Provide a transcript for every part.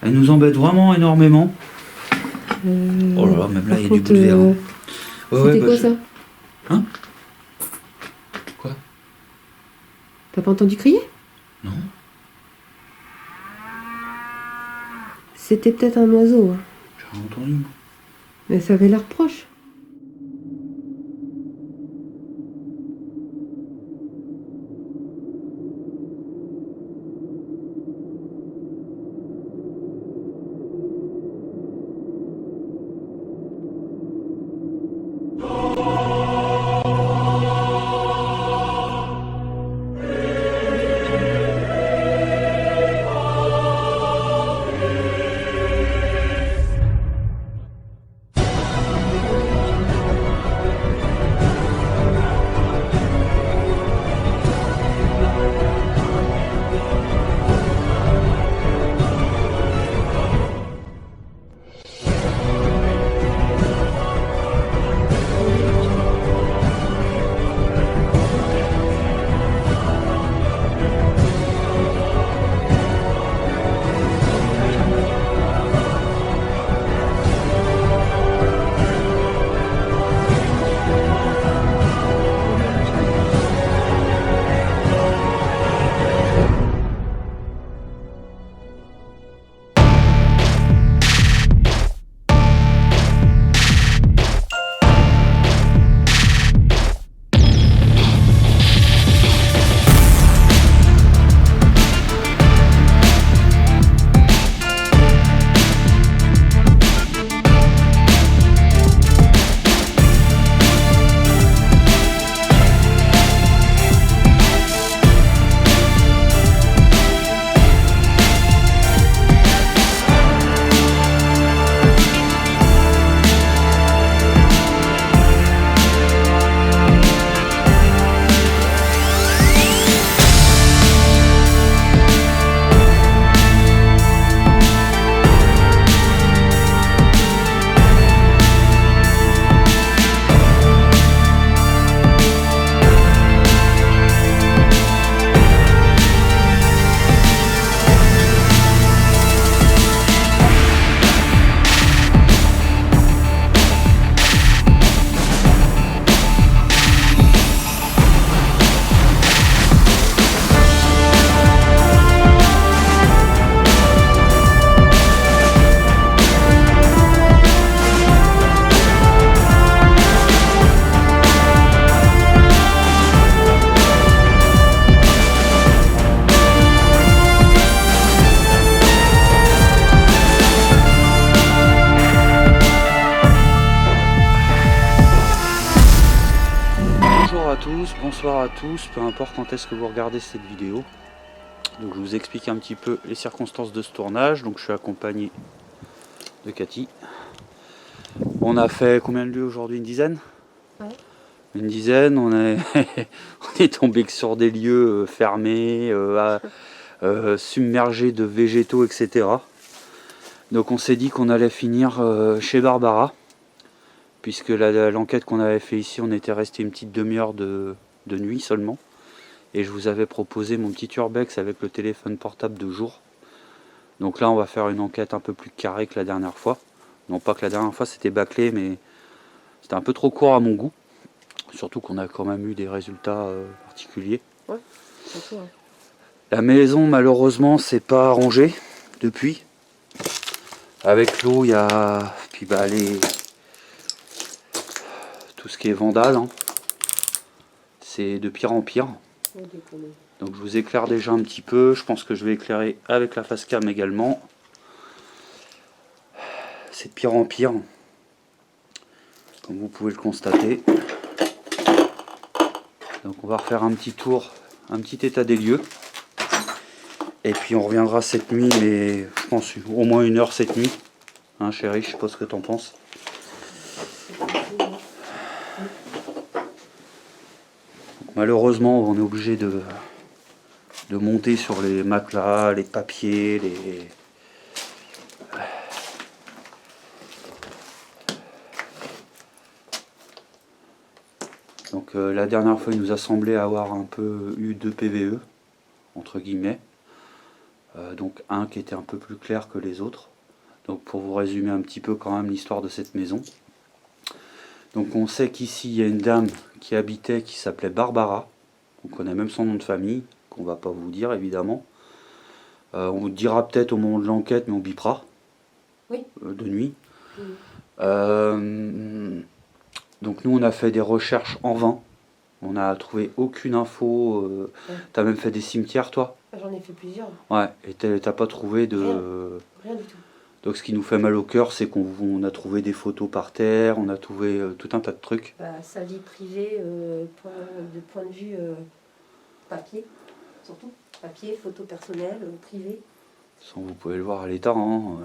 Elle nous embête vraiment énormément. Oh là là, même là, Par il y a du contre, bout de verre. Hein. Ouais, c'était bah, quoi ça? Hein? Quoi? T'as pas entendu crier? Non? C'était peut-être un oiseau, hein. J'ai rien entendu, moi. Mais ça avait l'air proche. Bonjour à tous, bonsoir à tous, peu importe quand est-ce que vous regardez cette vidéo. Donc je vous explique un petit peu les circonstances de ce tournage. Donc je suis accompagné de Cathy. On a fait combien de lieux aujourd'hui? Une dizaine? Ouais. Une dizaine, on est tombé sur des lieux fermés, submergés de végétaux, etc. Donc on s'est dit qu'on allait finir chez Barbara, puisque l'enquête qu'on avait fait ici, on était resté une petite demi-heure de nuit seulement. Et je vous avais proposé mon petit urbex avec le téléphone portable de jour. Donc là on va faire une enquête un peu plus carrée que la dernière fois. Non pas que la dernière fois c'était bâclé, mais c'était un peu trop court à mon goût. Surtout qu'on a quand même eu des résultats particuliers. Ouais, c'est toi. La maison malheureusement c'est pas arrangé depuis. Avec l'eau il y a puis tout ce qui est vandale. Hein. C'est de pire en pire. Donc je vous éclaire déjà un petit peu. Je pense que je vais éclairer avec la face cam également. C'est de pire en pire. Comme vous pouvez le constater. Donc on va refaire un petit tour, un petit état des lieux. Et puis on reviendra cette nuit, mais je pense au moins 1 heure cette nuit. Hein chérie, je sais pas ce que t'en penses. Donc, malheureusement on est obligé de monter sur les matelas, les papiers, les... Donc la dernière fois il nous a semblé avoir un peu eu de PVE, entre guillemets. Donc un qui était un peu plus clair que les autres. Donc pour vous résumer un petit peu quand même l'histoire de cette maison. Donc on sait qu'ici il y a une dame qui habitait qui s'appelait Barbara. On connaît même son nom de famille, qu'on va pas vous dire évidemment. On vous dira peut-être au moment de l'enquête, mais on bipera. Oui. De nuit. Oui. Donc nous on a fait des recherches en vain. On n'a trouvé aucune info. Ouais. T'as même fait des cimetières toi? J'en ai fait plusieurs. Ouais, et t'as pas trouvé de... Rien du tout. Donc ce qui nous fait mal au cœur, c'est qu'on a trouvé des photos par terre, on a trouvé tout un tas de trucs. Sa vie privée, de point de vue papier, surtout. Papier, photos personnelles, privées. Vous pouvez le voir à l'état. Hein,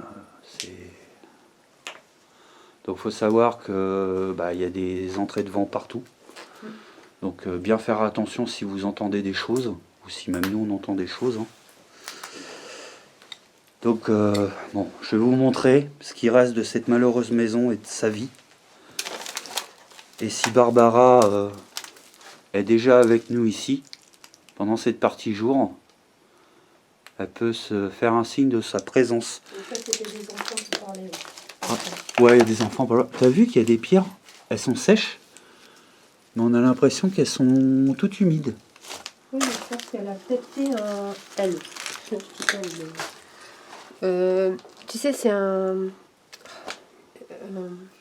donc faut savoir que il y a des entrées de vent partout. Donc bien faire attention si vous entendez des choses, ou si même nous on entend des choses. Hein. Donc bon, je vais vous montrer ce qui reste de cette malheureuse maison et de sa vie. Et si Barbara est déjà avec nous ici, pendant cette partie jour, elle peut se faire un signe de sa présence. En fait, c'était des enfants qui parlaient. Ouais, il y a des enfants par là. T'as vu qu'il y a des pierres? Elles sont sèches, mais on a l'impression qu'elles sont toutes humides. Oui, mais je pense qu'elle a peut-être fait un L. Tu sais, c'est un...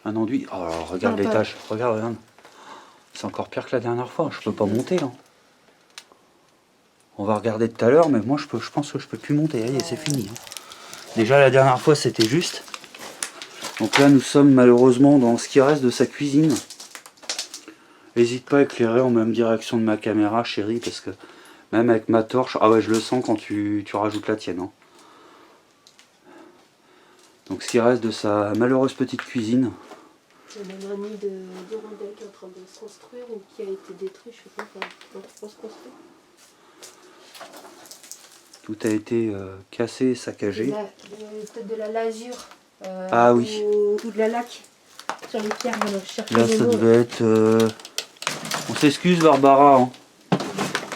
Un enduit. Oh, alors, regarde Non, l'étage. Regarde. C'est encore pire que la dernière fois. Je peux pas monter là. On va regarder tout à l'heure, mais moi je pense que je peux plus monter. Allez, c'est fini. Hein. Déjà la dernière fois c'était juste. Donc là nous sommes malheureusement dans ce qui reste de sa cuisine. N'hésite pas à éclairer en même direction de ma caméra, chérie, parce que même avec ma torche, ah ouais, je le sens quand tu rajoutes la tienne. Hein. Donc ce qui reste de sa malheureuse petite cuisine. Il y a même un nid d'hirondelle qui est en train de se construire ou qui a été détruit, je sais pas, pour se construire. Tout a été cassé et saccagé. Peut-être de la lasure. Ah oui. Ou de la laque sur les pierres. Là ça devait être... On s'excuse Barbara. Hein.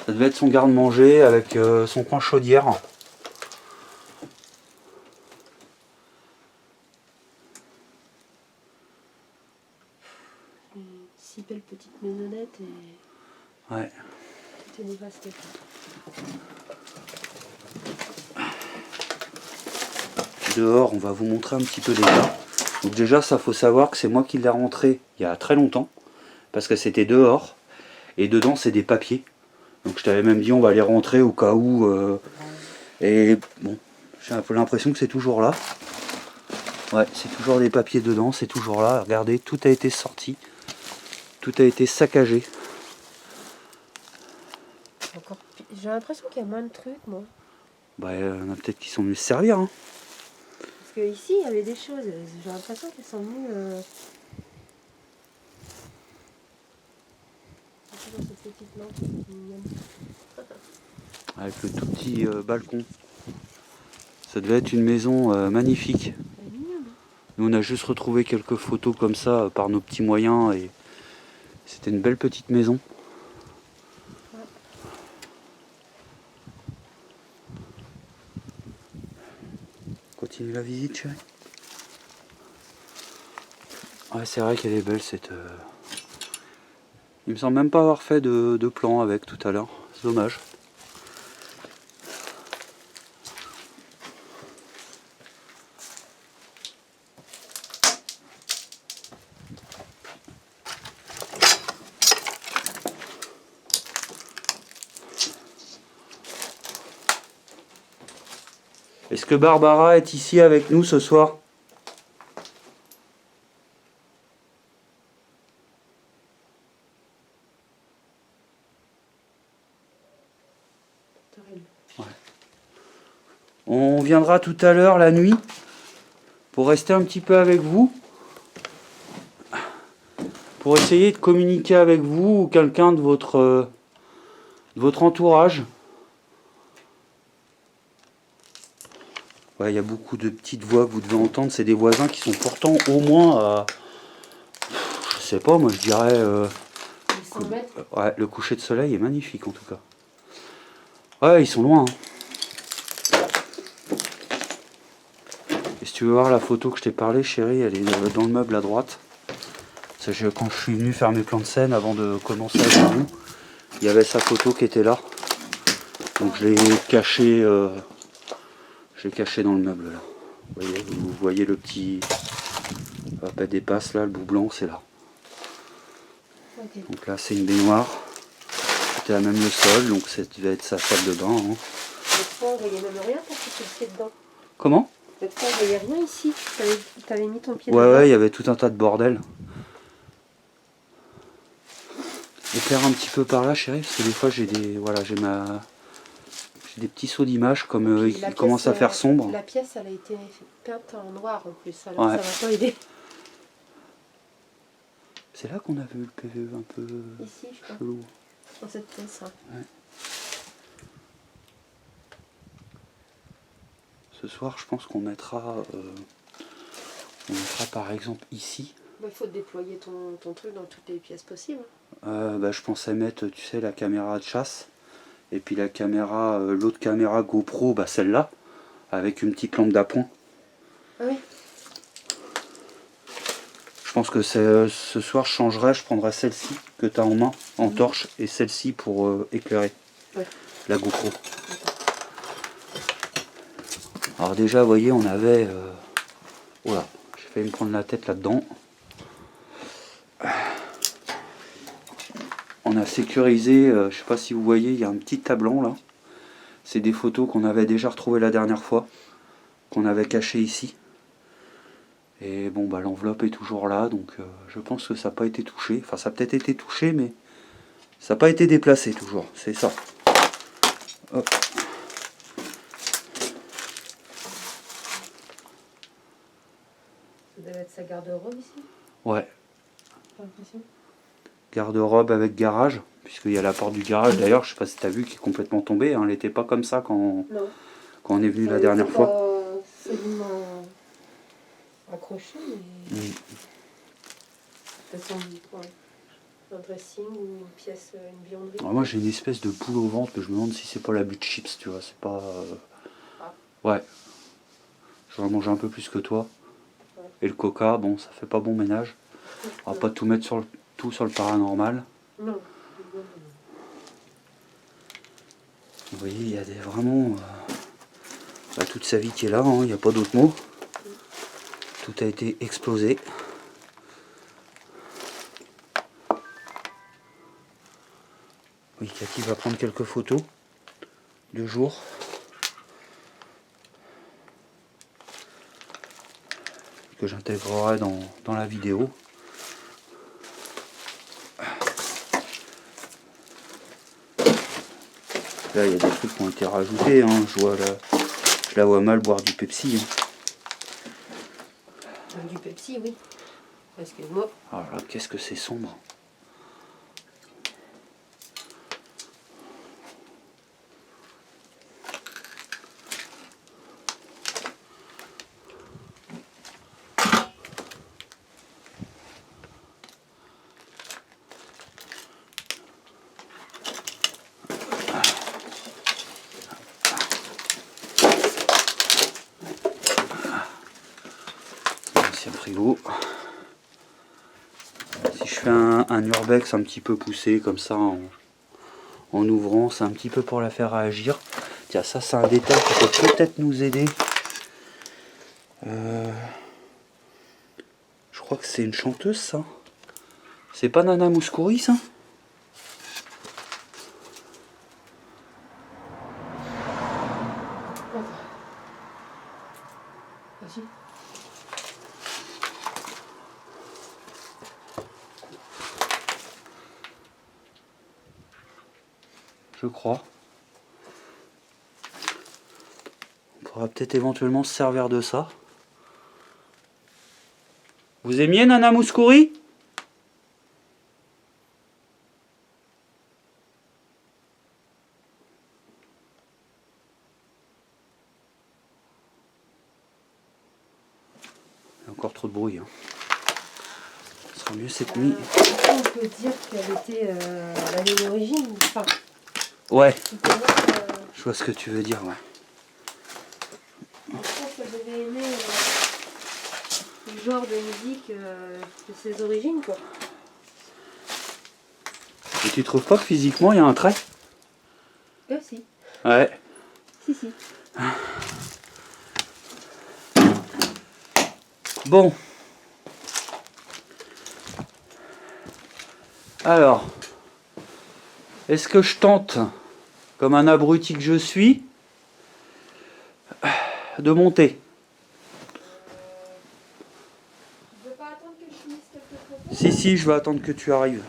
Ça devait être son garde-manger avec son coin chaudière. Une si belle petite maisonnette et... Ouais. Tout est dévasté. Dehors, on va vous montrer un petit peu l'état. Donc déjà, ça faut savoir que c'est moi qui l'ai rentré il y a très longtemps. Parce que c'était dehors. Et dedans, c'est des papiers. Donc je t'avais même dit, on va les rentrer au cas où. Et bon, j'ai un peu l'impression que c'est toujours là. Ouais, c'est toujours des papiers dedans, c'est toujours là. Regardez, tout a été sorti. Tout a été saccagé. J'ai l'impression qu'il y a moins de trucs, moi. Bah, il y en a peut-être qui sont venus se servir. Hein. Parce qu'ici, il y avait des choses. J'ai l'impression qu'elles sont venues... Cette petite lampe, c'est mignonne. Avec le tout petit balcon. Ça devait être une maison magnifique. Nous on a juste retrouvé quelques photos comme ça par nos petits moyens et c'était une belle petite maison. Ouais. Continue la visite, chérie. Ouais, c'est vrai qu'elle est belle cette... Il me semble même pas avoir fait de plan avec tout à l'heure. C'est dommage. Est-ce que Barbara est ici avec nous ce soir? Ouais. On viendra tout à l'heure la nuit pour rester un petit peu avec vous. Pour essayer de communiquer avec vous ou quelqu'un de votre entourage. Ouais, il y a beaucoup de petites voix que vous devez entendre. C'est des voisins qui sont pourtant au moins à... Je sais pas, moi je dirais... ouais, le coucher de soleil est magnifique en tout cas. Ouais, ils sont loin. Hein. Et si tu veux voir la photo que je t'ai parlé, chérie, elle est dans le meuble à droite. Quand je suis venu faire mes plans de scène avant de commencer avec vous, il y avait sa photo qui était là. Donc je l'ai caché dans le meuble là. Vous voyez le petit pas dépasse là, le bout blanc, c'est là. Okay. Donc là c'est une baignoire. C'était à même le sol, donc ça devait être sa salle de bain. Hein. L'autre fois on voyait même rien parce que tu étais dedans. Comment? L'autre fois on voyait rien ici. T'avais mis ton pied dedans. Ouais, il y avait tout un tas de bordel. Éclaire un petit peu par là, chérie, parce que des fois j'ai des. Voilà, j'ai des petits sauts d'image comme il commence à faire sombre. La pièce elle a été peinte en noir en plus, alors ouais. ça m'a pas aidé. C'est là qu'on a vu le PVE un peu ici, je crois. chelou. Dans cette pièce. Hein. Ouais. Ce soir, je pense qu'on mettra par exemple ici. Il faut déployer ton truc dans toutes les pièces possibles. Je pensais mettre, tu sais, la caméra de chasse. Et puis la caméra, l'autre caméra GoPro, celle-là, avec une petite lampe d'appoint. Ah oui. Je pense que ce soir je changerai, je prendrai celle-ci que tu as en main, en torche, et celle-ci pour éclairer la GoPro. Alors déjà, vous voyez, on avait... Oula, j'ai failli me prendre la tête là-dedans. On a sécurisé, je sais pas si vous voyez, il y a un petit tableau là. C'est des photos qu'on avait déjà retrouvées la dernière fois, qu'on avait cachées ici. Et bon, l'enveloppe est toujours là, donc je pense que ça n'a pas été touché. Enfin, ça a peut-être été touché, mais ça n'a pas été déplacé toujours. C'est ça. Hop. Ça doit être sa garde-robe ici. Ouais. J'ai l'impression. Garde-robe avec garage, puisqu'il y a la porte du garage d'ailleurs, je sais pas si tu as vu, qui est complètement tombée. Hein. Elle n'était pas comme ça quand on est venu la dernière fois. Solidement accroché, mais peut-être un dressing ou une pièce, une vianderie. Alors moi j'ai une espèce de boule au ventre, mais je me demande si c'est pas l'abus de chips, tu vois, c'est pas... Ouais. Je vais en manger un peu plus que toi. Ouais. Et le coca, bon, ça fait pas bon ménage. On va pas tout mettre sur le paranormal. Non. Vous voyez, il y a vraiment toute sa vie qui est là, il n'y a pas d'autre mot. Tout a été explosé. Oui, Cathy va prendre quelques photos de jour. Que j'intégrerai dans la vidéo. Là, il y a des trucs qui ont été rajoutés. Hein. Je la vois mal boire du Pepsi. Hein. Du Pepsi, oui. Excuse-moi. Alors là, qu'est-ce que c'est sombre. Frigo. Si je fais un urbex un petit peu poussé comme ça en ouvrant, c'est un petit peu pour la faire réagir. Tiens, ça c'est un détail qui peut peut-être nous aider. Je crois que c'est une chanteuse ça. C'est pas Nana Mouskouri ça? Vas-y. Je crois. On pourra peut-être éventuellement se servir de ça. Vous aimiez Nana Mouskouri? Il y a encore trop de bruit. Hein. Ce sera mieux cette nuit. On peut dire qu'elle était à l'origine. Enfin, ouais. Je vois ce que tu veux dire, ouais. Je pense que j'avais aimé genre de musique de ses origines, quoi. Et tu trouves pas que physiquement il y a un trait? Si. Ouais. Si. Bon. Alors, est-ce que je tente, comme un abruti que je suis, de monter? Tu veux pas attendre que je finisse quelques photos? Si, je vais attendre que tu arrives.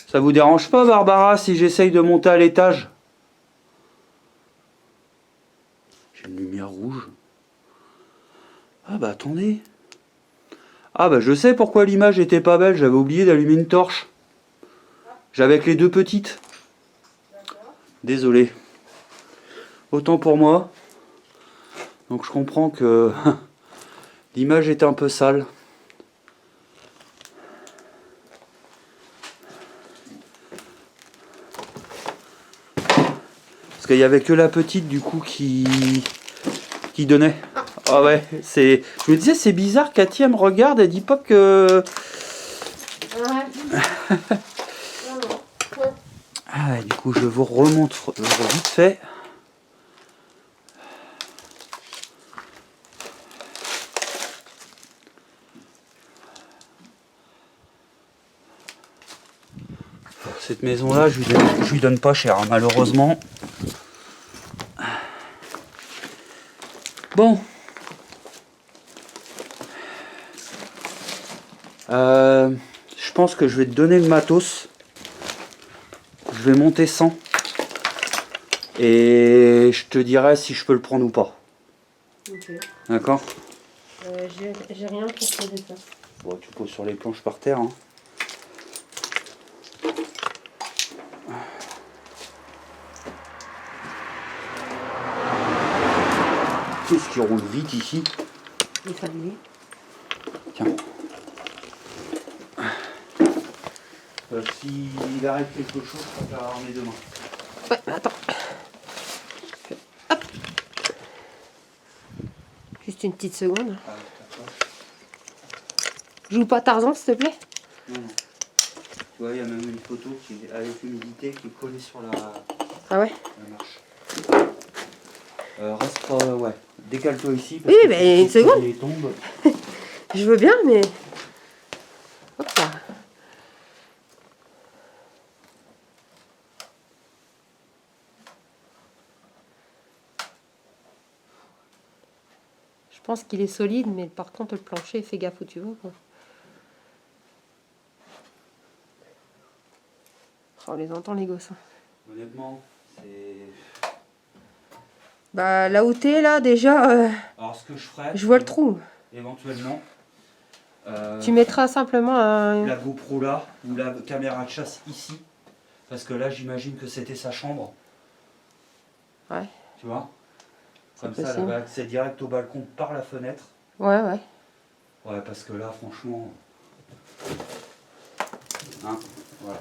Ça vous dérange pas, Barbara, si j'essaye de monter à l'étage? J'ai une lumière rouge. Ah bah attendez. Ah bah je sais pourquoi l'image était pas belle, j'avais oublié d'allumer une torche. J'avais que les deux petites. Désolé. Autant pour moi. Donc je comprends que l'image était un peu sale. Parce qu'il n'y avait que la petite du coup qui donnait. Ah ouais, c'est. Je me disais c'est bizarre, Cathy elle me regarde, elle dit pas que. Ah ouais, du coup je vous remontre vite fait. Cette maison là je lui donne pas cher hein, malheureusement. Bon. Je pense que je vais te donner le matos. Je vais monter 100. Et je te dirai si je peux le prendre ou pas. Ok. D'accord? J'ai rien pour poser ça. Bon, tu poses sur les planches par terre. Hein. Qu'est-ce qui roule vite ici? Les familles. Tiens. S'il arrête quelque chose, je préfère armer demain. Ouais, attends. Hop. Juste une petite seconde. Ah, Joue pas Tarzan, s'il te plaît. non. Tu vois, il y a même une photo qui est avec l'humidité qui est collée sur la Ouais. marche. Reste pas. Ouais. Décale-toi ici. Parce Oui, que mais si une seconde. il tombe. Je veux bien, mais. Hop là. Je pense qu'il est solide, mais par contre, le plancher, fais gaffe où tu vas, quoi. Oh, on les entend, les gosses. Honnêtement, c'est. Bah, là où t'es, là, déjà, Alors, ce que je ferais. je vois le trou. Éventuellement. Tu mettras simplement un. La GoPro là, ou la caméra de chasse ici. Parce que là, j'imagine que c'était sa chambre. Ouais. Tu vois? Comme C'est ça, elle possible. avait accès direct au balcon par la fenêtre. Ouais. Ouais, parce que là, franchement. Hein, voilà.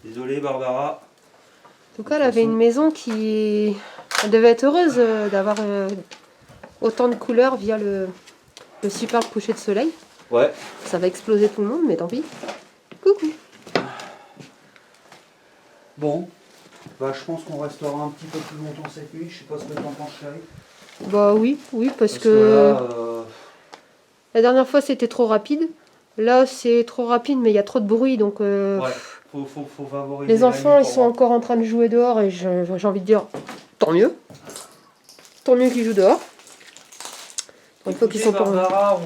Désolé, Barbara. En tout cas, elle avait une maison qui. Elle devait être heureuse d'avoir autant de couleurs via le superbe coucher de soleil. Ouais. Ça va exploser tout le monde, mais tant pis. Coucou. Bon. Bah, je pense qu'on restera un petit peu plus longtemps cette nuit. Je sais pas ce que t'en penses, chérie. Bah oui, parce que là, la dernière fois c'était trop rapide. Là c'est trop rapide, mais il y a trop de bruit, donc ouais. Faut favoriser les la enfants nuit ils pour sont moi. encore en train de jouer dehors et j'ai envie de dire tant mieux qu'ils jouent dehors. Il faut qu'ils sont pas. Barbara,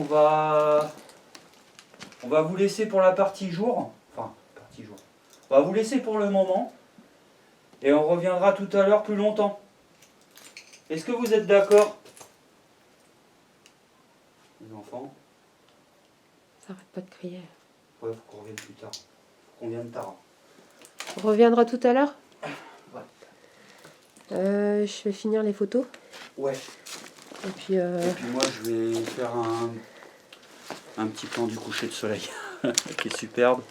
on va vous laisser pour la partie jour. Enfin, partie jour. On va vous laisser pour le moment. Et on reviendra tout à l'heure plus longtemps. Est-ce que vous êtes d'accord? Les enfants? Ça arrête pas de crier. Ouais, faut qu'on revienne plus tard. Faut qu'on vienne tard. On reviendra tout à l'heure. Ouais. Je vais finir les photos. Ouais. Et puis moi, je vais faire un petit plan du coucher de soleil qui est superbe.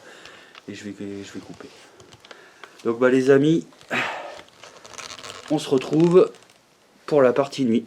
Et je vais couper. Donc, bah, les amis, on se retrouve pour la partie nuit.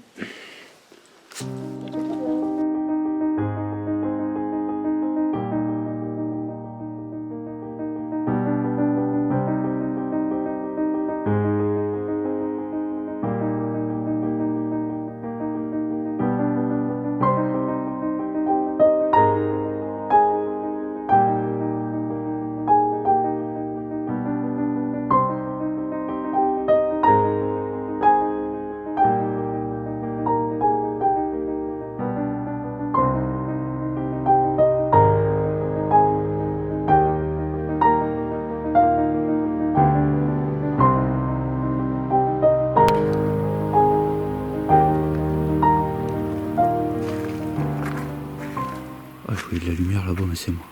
de la lumière là-bas, mais c'est moi.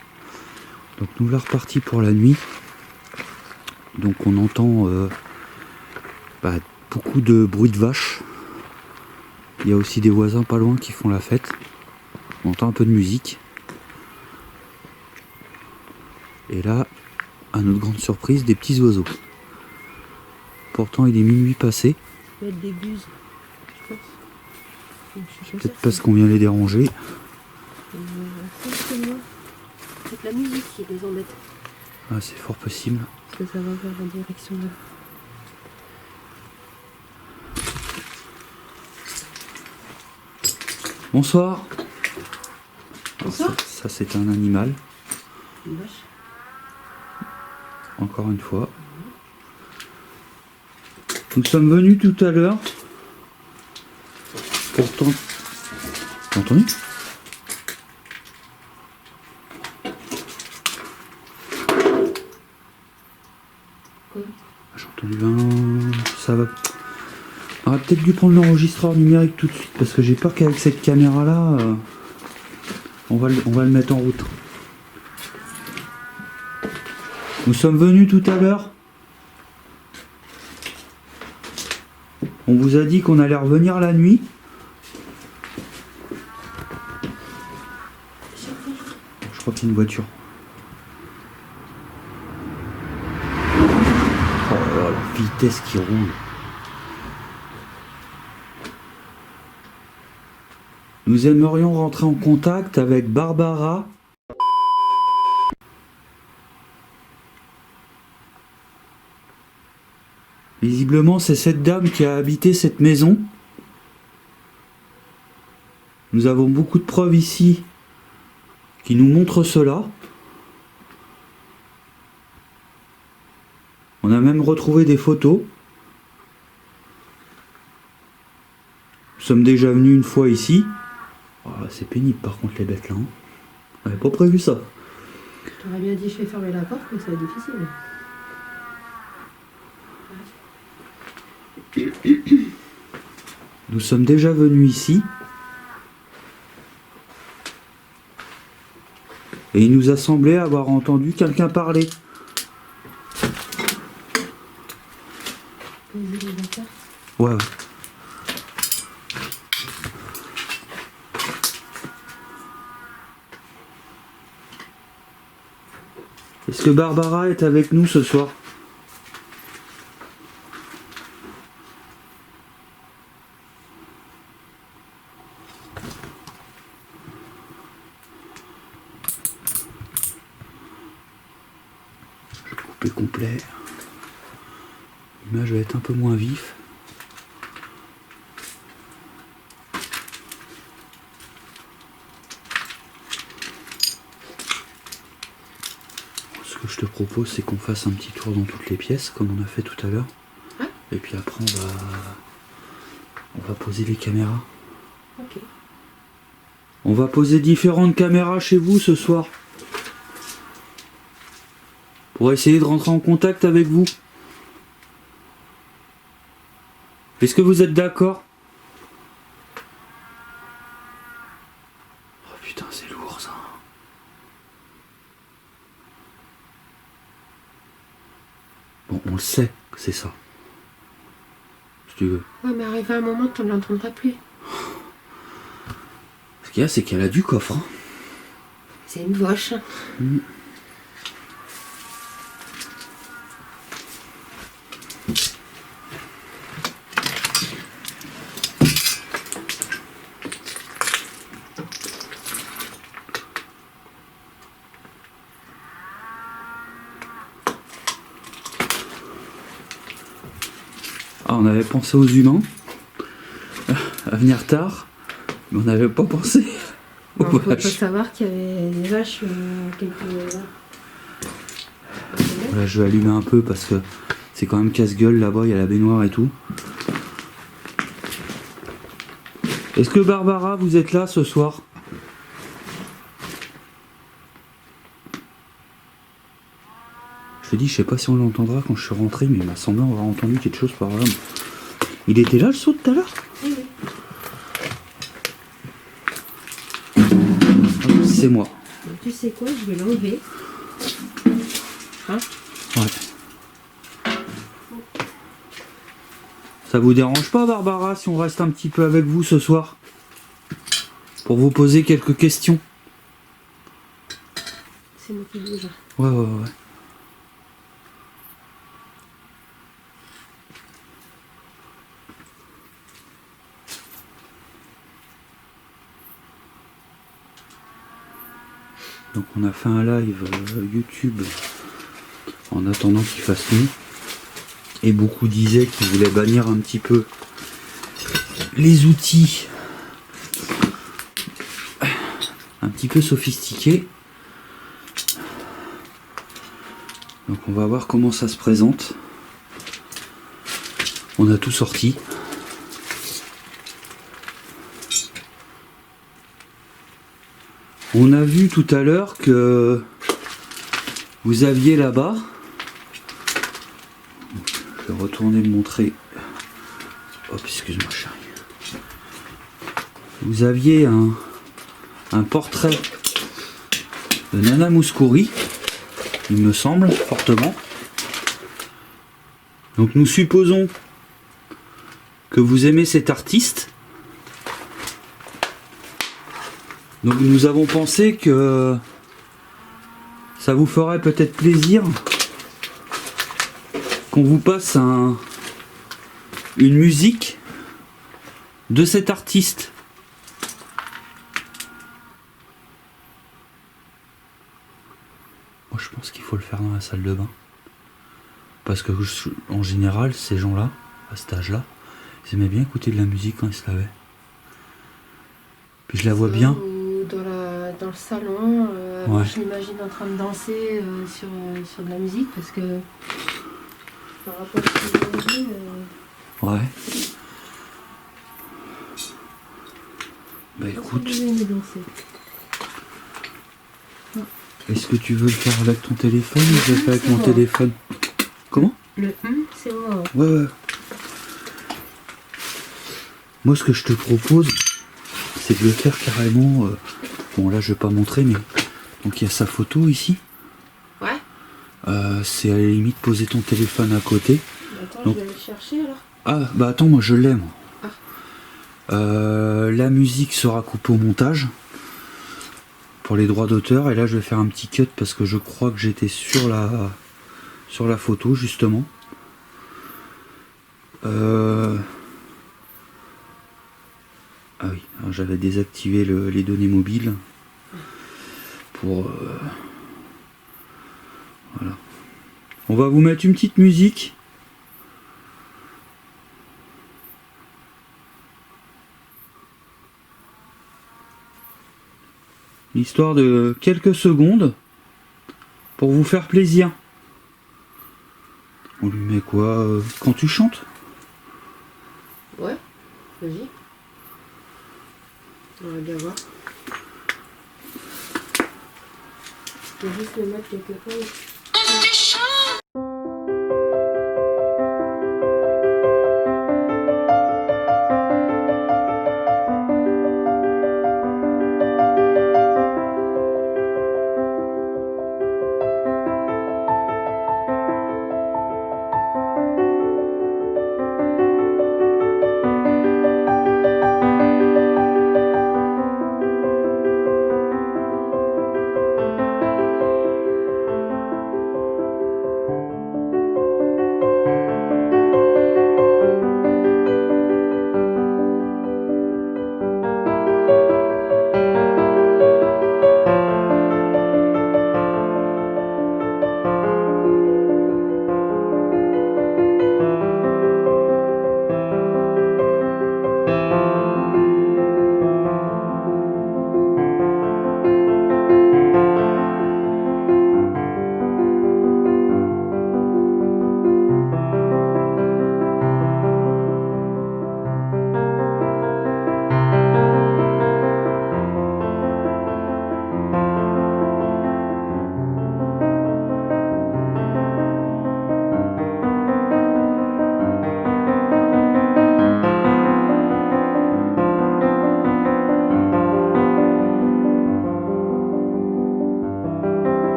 Donc nous voilà repartis pour la nuit. Donc on entend beaucoup de bruit de vaches. Il y a aussi des voisins pas loin qui font la fête. On entend un peu de musique. Et là, à notre grande surprise, des petits oiseaux. Pourtant il est minuit passé. Il y a des buses, je pense. Peut-être parce qu'on vient les déranger. C'est la musique qui les embête. Ah, c'est fort possible. Parce que ça va vers la direction là. Bonsoir. Bonsoir. Ça c'est un animal. Une vache. Encore une fois. Nous sommes venus tout à l'heure. Pourtant. T'as entendu ? Quoi ? J'ai entendu un. Ça va. On aurait peut-être dû prendre l'enregistreur numérique tout de suite parce que j'ai peur qu'avec cette caméra là, on va le mettre en route. Nous sommes venus tout à l'heure. On vous a dit qu'on allait revenir la nuit. Je crois qu'il y a une voiture. Oh là là, la vitesse qui roule. Nous aimerions rentrer en contact avec Barbara. Visiblement, c'est cette dame qui a habité cette maison. Nous avons beaucoup de preuves ici qui nous montrent cela. On a même retrouvé des photos. Nous sommes déjà venus une fois ici. Oh, c'est pénible par contre les bêtes là. Hein. On n'avait pas prévu ça. T'aurais bien dit je vais fermer la porte, mais ça va être difficile. Nous sommes déjà venus ici. Et il nous a semblé avoir entendu quelqu'un parler. Ouais. Est-ce que Barbara est avec nous ce soir ? Je vais couper complet. L'image va être un peu moins vif. Ce que je te propose, c'est qu'on fasse un petit tour dans toutes les pièces, comme on a fait tout à l'heure. Ouais. Et puis après, on va poser les caméras. Ok. On va poser différentes caméras chez vous ce soir. Pour essayer de rentrer en contact avec vous. Est-ce que vous êtes d'accord ? Oh putain, c'est lourd ça. Bon, on le sait que c'est ça. Si tu veux. Ouais, mais arrivé à un moment, tu ne l'entendras plus. Ce qu'il y a, c'est qu'elle a du coffre. Hein. C'est une vache. Ah, on avait pensé aux humains à venir tard, mais on n'avait pas pensé aux Il faut vaches. savoir qu'il y avait des vaches quelques... Là, je vais allumer un peu parce que c'est quand même casse-gueule là-bas, il y a la baignoire et tout. Est-ce que Barbara, vous êtes là ce soir ? Je te dis, je sais pas si on l'entendra quand je suis rentré, mais il m'a semblé avoir entendu quelque chose par là. Il était là le saut tout à l'heure ? Oui. C'est moi. tu sais quoi, je vais l'enlever. Hein? Ouais. Ça vous dérange pas, Barbara, si on reste un petit peu avec vous ce soir? Pour vous poser quelques questions. C'est moi qui bouge. Ouais, ouais, ouais. Donc on a fait un live YouTube en attendant qu'il fasse nuit. Et beaucoup disaient qu'ils voulaient bannir un petit peu les outils un petit peu sophistiqués. Donc on va voir comment ça se présente. On a tout sorti. On a vu tout à l'heure que vous aviez là-bas, je vais retourner le montrer. Hop, excuse-moi chérie. Vous aviez un portrait de Nana Mouskouri, il me semble, fortement. Donc nous supposons que vous aimez cet artiste. Donc nous avons pensé que ça vous ferait peut-être plaisir qu'on vous passe une musique de cet artiste. Moi je pense qu'il faut le faire dans la salle de bain. Parce que en général, ces gens-là, à cet âge-là, ils aimaient bien écouter de la musique quand ils se lavaient. Puis je la vois bien. Ou dans le salon, Ouais. je l'imagine en train de danser sur de la musique parce que par rapport à ce que j'ai vu, Ouais. Bah écoute, vous aimez danser. est-ce que tu veux le faire avec ton téléphone ou je le fais avec mon téléphone? Comment? Le c'est moi. Ouais, ouais. Moi ce que je te propose, c'est de le faire carrément. Bon là je vais pas montrer, mais donc il y a sa photo ici. Ouais. C'est à la limite poser ton téléphone à côté. Attends, Donc- je vais aller le chercher alors. Ah bah attends, moi je l'ai moi. Ah. La musique sera coupée au montage pour les droits d'auteur, et là je vais faire un petit cut parce que je crois que j'étais sur la photo justement. Ah oui, alors j'avais désactivé les données mobiles pour voilà. On va vous mettre une petite musique. Histoire de quelques secondes pour vous faire plaisir. On lui met quoi quand tu chantes? Ouais, vas-y. On va bien voir. Je vais juste le mettre quelque part.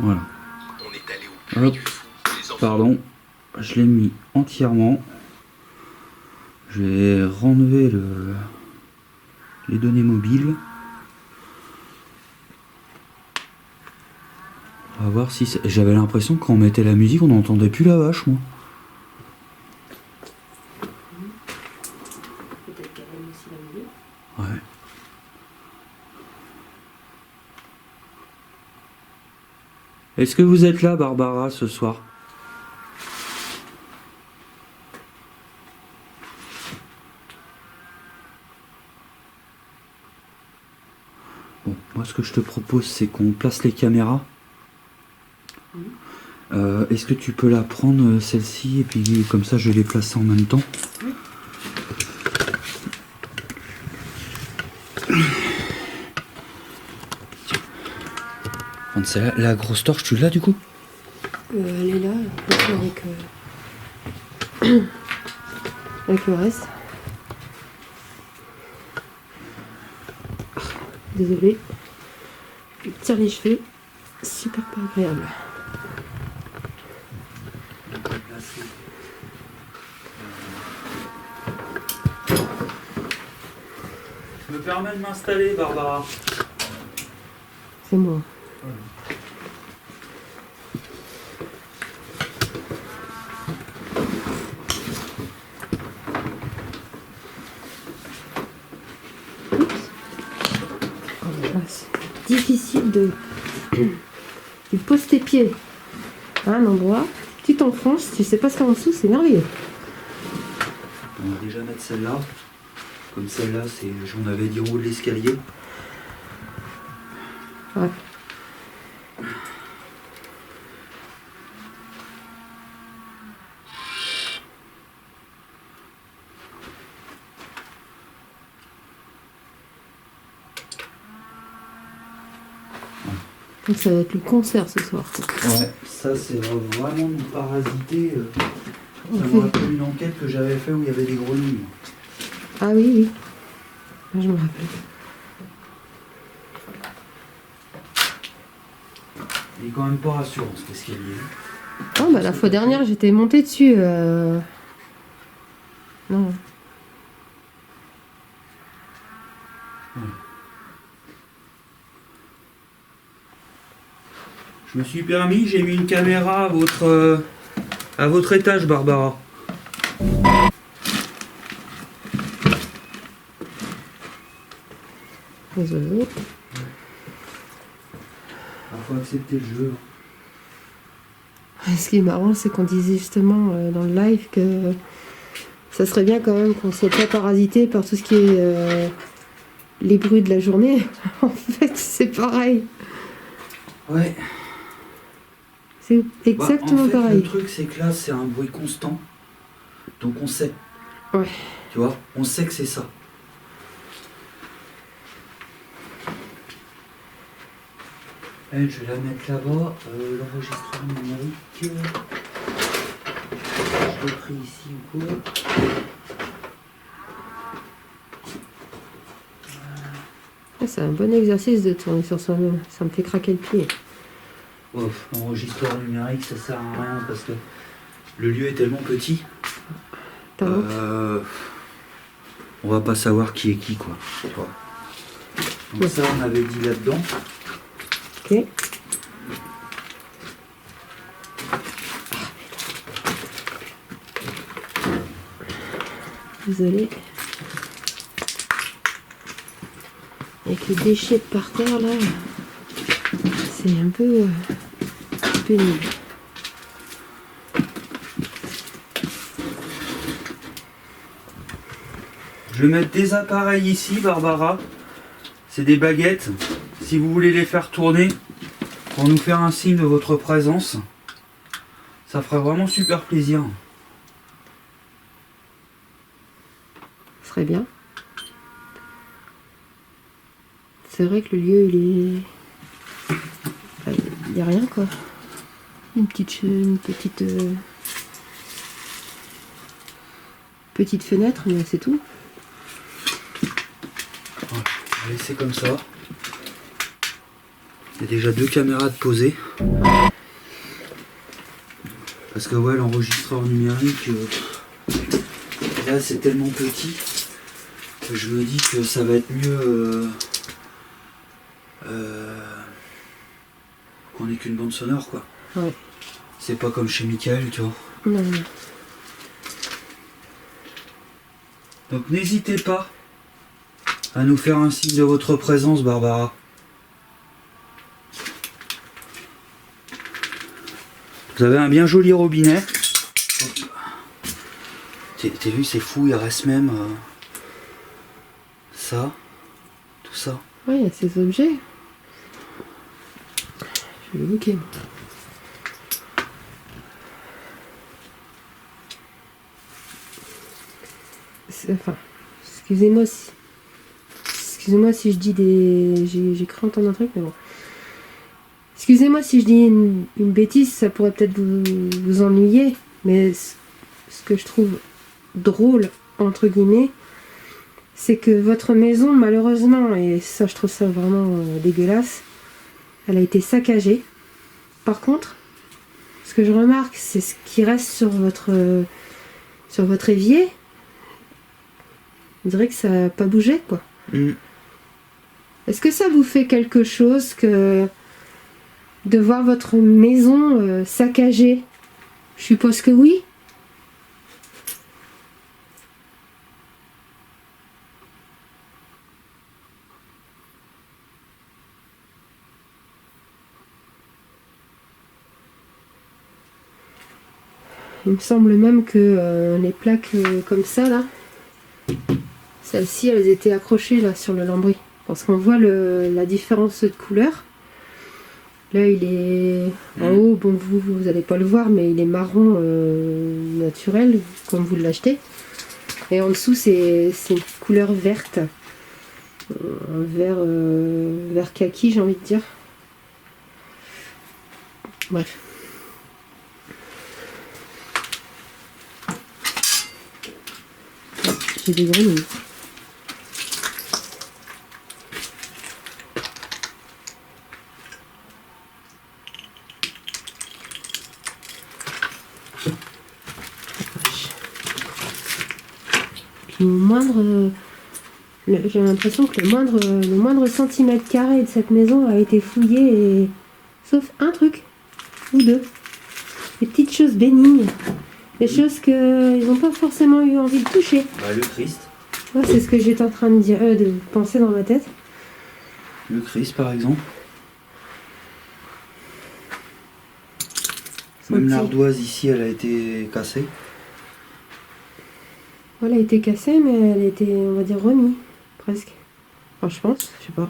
Voilà. Hop, pardon, je l'ai mis entièrement. Je vais renlever les données mobiles. On va voir si j'avais l'impression que quand on mettait la musique, on n'entendait plus la vache, moi. Peut-être qu'elle aime aussi la musique. Ouais. Est-ce que vous êtes là, Barbara, ce soir? Bon, moi ce que je te propose, c'est qu'on place les caméras. Est-ce que tu peux la prendre, celle-ci, et puis comme ça je les place en même temps? Tiens. La grosse torche, tu l'as du coup? Elle est là, avec le reste. Désolée. Je tire les cheveux. Super pas agréable. Je me permets de m'installer, Barbara. C'est moi. C'est difficile de... Tu poses tes pieds à un endroit, tu t'enfonces, tu sais pas ce qu'il y a en dessous, c'est merveilleux. On va déjà mettre celle-là. Comme celle-là, j'en avais dit en haut de l'escalier. Ouais. Donc ça va être le concert ce soir. Ouais, ça c'est vraiment nous parasiter. Ça Ok. me rappelle une enquête que j'avais fait où il y avait des grenouilles. Ah oui, oui. Ah, je me rappelle. Il est quand même pas rassurant cet escalier. Oh bah la fois dernière j'étais montée dessus. Non. Je me suis permis, j'ai mis une caméra à votre étage, Barbara. Les oiseaux. Il faut accepter le jeu. Et ce qui est marrant, c'est qu'on disait justement dans le live que ça serait bien quand même qu'on soit pas parasité par tout ce qui est les bruits de la journée. En fait, c'est pareil. Ouais. C'est exactement en fait, pareil. le truc, c'est que là, c'est un bruit constant. Donc on sait. Ouais. Tu vois, on sait que c'est ça. Elle, je vais la mettre là-bas. L'enregistreur numérique. Je l'ai pris ici ou quoi. C'est un bon exercice de tourner sur soi-même. Ça me fait craquer le pied. Oh, l'enregistreur numérique, ça sert à rien parce que le lieu est tellement petit. On va pas savoir qui est qui, quoi. Tu vois. Donc ça, on avait dit là-dedans. Ok. Désolée. Avec les déchets par terre là, c'est un peu pénible. Je vais mettre des appareils ici, Barbara. C'est des baguettes. Si vous voulez les faire tourner pour nous faire un signe de votre présence, ça ferait vraiment super plaisir. Ce serait bien. C'est vrai que le lieu, il est... Il n'y a rien, quoi. Une petite fenêtre, mais c'est tout. On va laisser comme ça. Il y a déjà 2 caméras de poser. Parce que ouais, l'enregistreur numérique, là c'est tellement petit que je me dis que ça va être mieux qu'on ait qu'une bande sonore quoi. Ouais. C'est pas comme chez Michael, tu vois. Non, non. Donc n'hésitez pas à nous faire un signe de votre présence, Barbara. Vous avez un bien joli robinet. T'as vu, c'est fou, il reste même ça, tout ça. Ouais, il y a ces objets. Je vais bloquer. Enfin, excusez-moi si je dis des... J'ai cru entendre un truc, mais bon. Excusez-moi si je dis une bêtise, ça pourrait peut-être vous ennuyer, mais ce que je trouve drôle, entre guillemets, c'est que votre maison, malheureusement, et ça je trouve ça vraiment dégueulasse, elle a été saccagée. Par contre, ce que je remarque, c'est ce qui reste sur votre évier. On dirait que ça n'a pas bougé, quoi. Est-ce que ça vous fait quelque chose que de voir votre maison saccagée? Je suppose que oui. Il me semble même que les plaques comme ça, là, celles-ci, elles étaient accrochées là sur le lambris. Parce qu'on voit la différence de couleur. Là, il est en haut, bon, vous n'allez pas le voir, mais il est marron naturel, comme vous l'achetez. Et en dessous, c'est une couleur verte. Un vert kaki, j'ai envie de dire. Bref. J'ai des grenouilles. Puis j'ai l'impression que le moindre centimètre carré de cette maison a été fouillé, sauf un truc ou deux. Des petites choses bénignes. Des choses qu'ils n'ont pas forcément eu envie de toucher. Bah, le Christ. Ouais, c'est ce que j'étais en train de dire, de penser dans ma tête. Le Christ, par exemple. Même l'ardoise ici, elle a été cassée. Elle a été cassée, mais elle a été, on va dire, remise, presque. Enfin, je pense, je sais pas.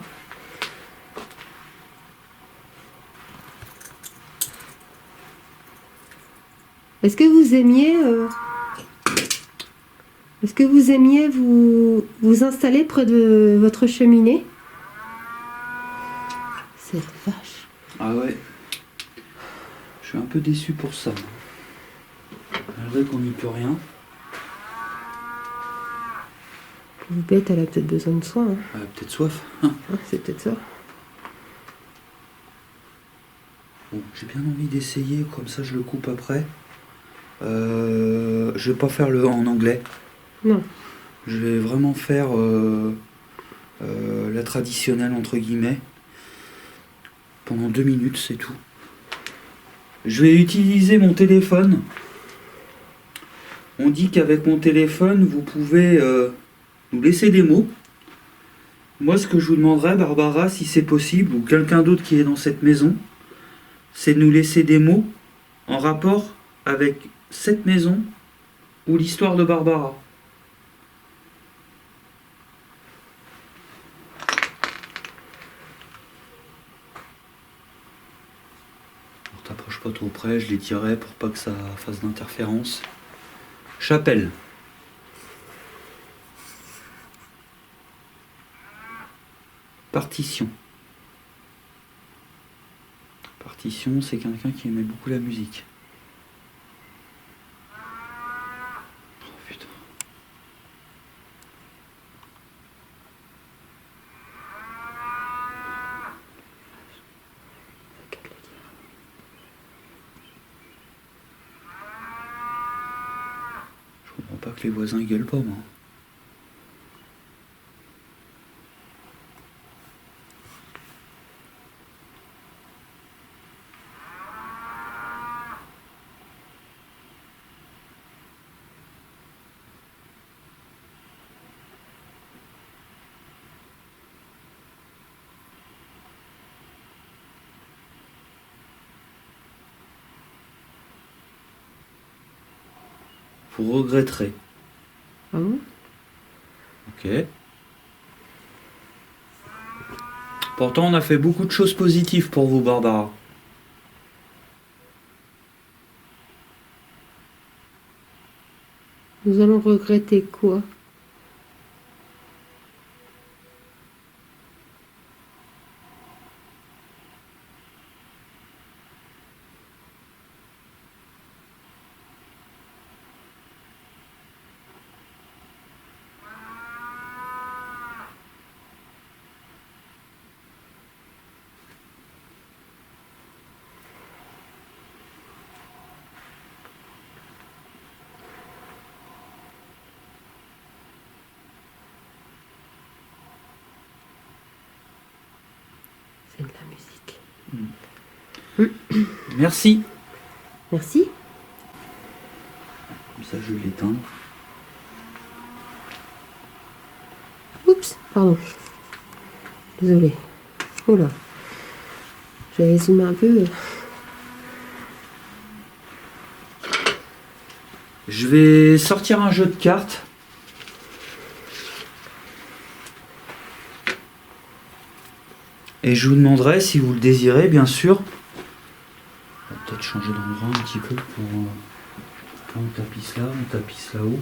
Est-ce que vous aimiez vous installer près de votre cheminée? Cette vache. Ah ouais. Je suis un peu déçu pour ça. Malgré qu'on n'y peut rien. Pauvre bête, elle a peut-être besoin de soins. Hein. Elle a peut-être soif. Ah, c'est peut-être ça. Bon, j'ai bien envie d'essayer, comme ça je le coupe après. Je vais pas faire le en anglais. Non. Je vais vraiment faire la traditionnelle entre guillemets. Pendant 2 minutes, c'est tout. Je vais utiliser mon téléphone. On dit qu'avec mon téléphone, vous pouvez nous laisser des mots. Moi, ce que je vous demanderais, Barbara, si c'est possible, ou quelqu'un d'autre qui est dans cette maison, c'est de nous laisser des mots en rapport avec cette maison ou l'histoire de Barbara. Alors, t'approches pas trop près, je les tirerai pour pas que ça fasse d'interférence. Chapelle. Partition. Partition, c'est quelqu'un qui aimait beaucoup la musique. Oh putain. J'espère que les voisins ils gueulent pas, moi. Vous regretterez. Ah bon? Ok. Pourtant, on a fait beaucoup de choses positives pour vous, Barbara. Nous allons regretter quoi? C'est de la musique. Merci. Merci. Comme ça, je vais l'éteindre. Oups, pardon. Désolée. Oula. J'avais zoomé un peu. Je vais sortir un jeu de cartes. Et je vous demanderai, si vous le désirez, bien sûr. On va peut-être changer d'endroit un petit peu pour... Là, on tapisse là, on tapisse là-haut.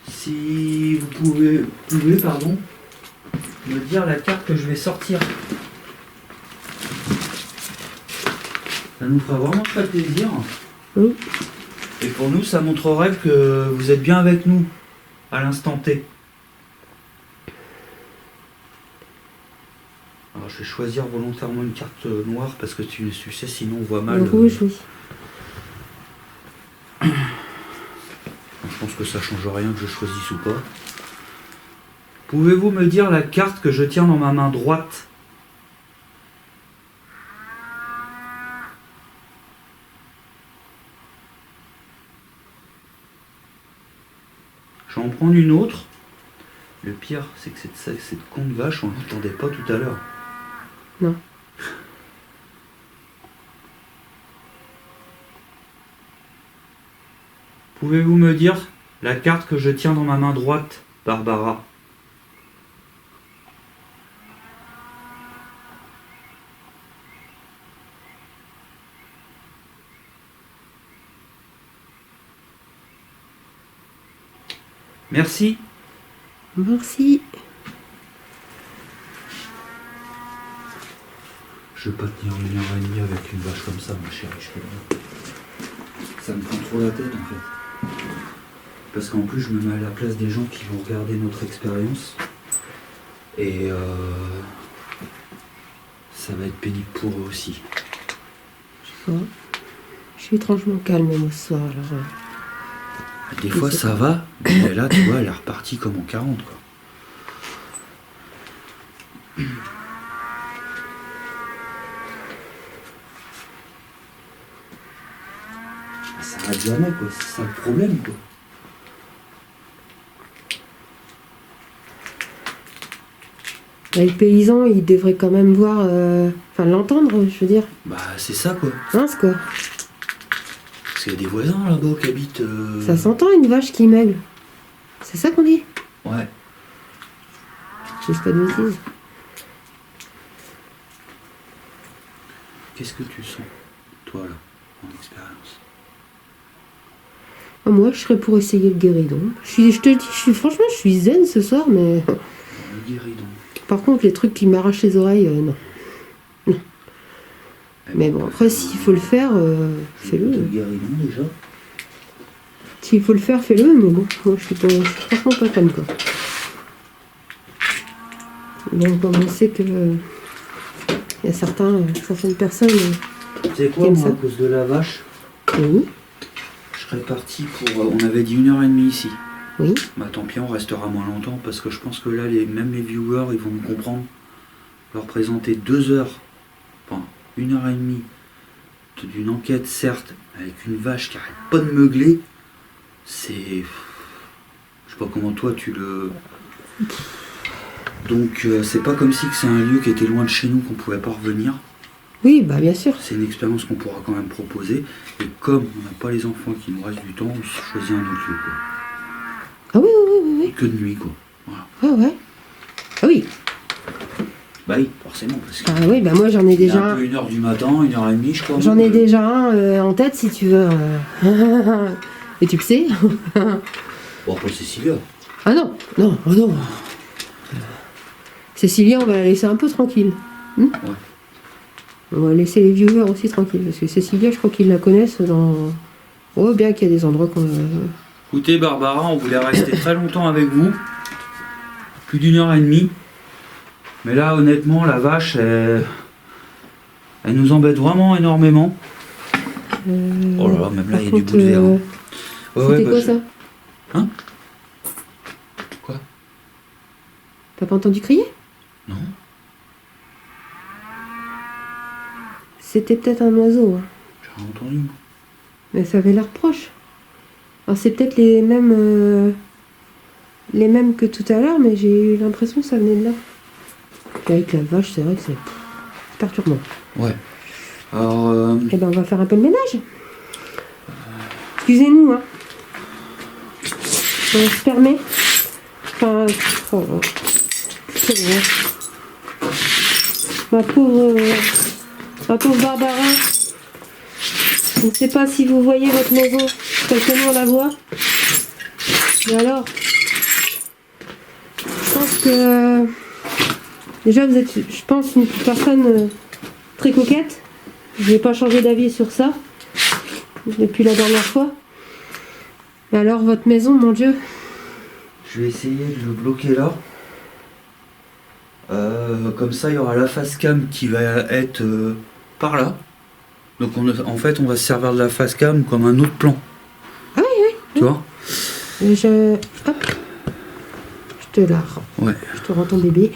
Si vous pouvez, pardon, me dire la carte que je vais sortir. Ça nous fera vraiment très plaisir. Oui. Et pour nous, ça montrerait que vous êtes bien avec nous à l'instant T. Alors, je vais choisir volontairement une carte noire parce que tu sais, sinon on voit mal. Le rouge, oui. Je pense que ça change rien que je choisisse ou pas. Pouvez-vous me dire la carte que je tiens dans ma main droite? Je vais en prendre une autre. Le pire, c'est que cette con de vache, on l'entendait pas tout à l'heure. Non. Pouvez-vous me dire la carte que je tiens dans ma main droite, Barbara? Merci. Merci. Je vais pas tenir 1h30 avec une vache comme ça, ma chérie. Ça me prend trop la tête en fait. Parce qu'en plus, je me mets à la place des gens qui vont regarder notre expérience. Et ça va être pénible pour eux aussi. Je sais pas. Je suis étrangement calme moi ce soir. Alors, Des fois ça va, mais là tu vois, elle est repartie comme en 40 quoi. Ça arrête jamais quoi, c'est ça le problème quoi. le paysan, il devrait quand même voir, enfin l'entendre, je veux dire. Bah c'est ça quoi. Mince quoi. Parce qu'il y a des voisins là-bas qui habitent... Ça s'entend une vache qui meugle. C'est ça qu'on dit? Ouais. Je dis pas de bêtises. Qu'est-ce que tu sens, toi là, en expérience? Moi, je serais pour essayer le guéridon. Je te dis, franchement, je suis zen ce soir, mais... Le guéridon. Par contre, les trucs qui m'arrachent les oreilles, non. Non. Mais bon, après, s'il faut le faire, fais-le. Le guéridon déjà. S'il faut le faire, fais-le, mais bon, moi, je suis franchement pas fan, quoi. Donc, comme on sait que... Il y a certaines personnes... Tu sais quoi, moi, à cause de la vache, Oui. serais parti pour... on avait dit 1h30 ici. Oui. Bah tant pis, on restera moins longtemps parce que je pense que là, même les viewers, ils vont me comprendre. Leur présenter 2 heures, enfin 1h30 d'une enquête, certes, avec une vache qui arrête pas de meugler, c'est... Je sais pas comment toi tu le... Donc c'est pas comme si que c'est un lieu qui était loin de chez nous, qu'on pouvait pas revenir. Oui, bah bien sûr. C'est une expérience qu'on pourra quand même proposer. Et comme on n'a pas les enfants qui nous restent du temps, on choisit un autre lieu, quoi. Ah oui, oui, oui, oui. Que de nuit, quoi. Voilà. Ah ouais. Ah oui. Bah oui, forcément. Parce que Ah oui, bah moi j'en ai il y a déjà un peu 1h du matin, 1h30, je crois. J'en ai déjà un en tête si tu veux. Et tu le sais. Bon, pour Cécilia. Ah non, non, oh non. Cécilia, on va la laisser un peu tranquille. Ouais. On va laisser les viewers aussi tranquilles. Parce que Cécilia, je crois qu'ils la connaissent dans... Oh, bien qu'il y a des endroits qu'on... Écoutez, Barbara, on voulait rester très longtemps avec vous. Plus d'1h30. Mais là, honnêtement, la vache, elle nous embête vraiment énormément. Oh là là, même là, il y a du bout de verre. Ouais, C'était quoi ça? Hein? Quoi? T'as pas entendu crier? Non. C'était peut-être un oiseau. Hein. J'ai entendu. Mais ça avait l'air proche. Alors c'est peut-être les mêmes que tout à l'heure, mais j'ai eu l'impression que ça venait de là. Et avec la vache, c'est vrai que c'est perturbant. Ouais. Alors... Eh ben on va faire un peu le ménage. Excusez-nous, hein. On se permet. Enfin... Oh, c'est bon. Ma pauvre Barbara. Je ne sais pas si vous voyez votre maison, telle que nous on la voit. Mais alors, je pense que déjà vous êtes, je pense, une personne très coquette. Je n'ai pas changé d'avis sur ça depuis la dernière fois. Mais alors votre maison, mon Dieu. Je vais essayer de le bloquer là. Comme ça, il y aura la face cam qui va être par là. Donc en fait, on va se servir de la face cam comme un autre plan. Ah oui, oui. Tu vois? Hop. Je te la rends. Ouais. Je te rends ton bébé.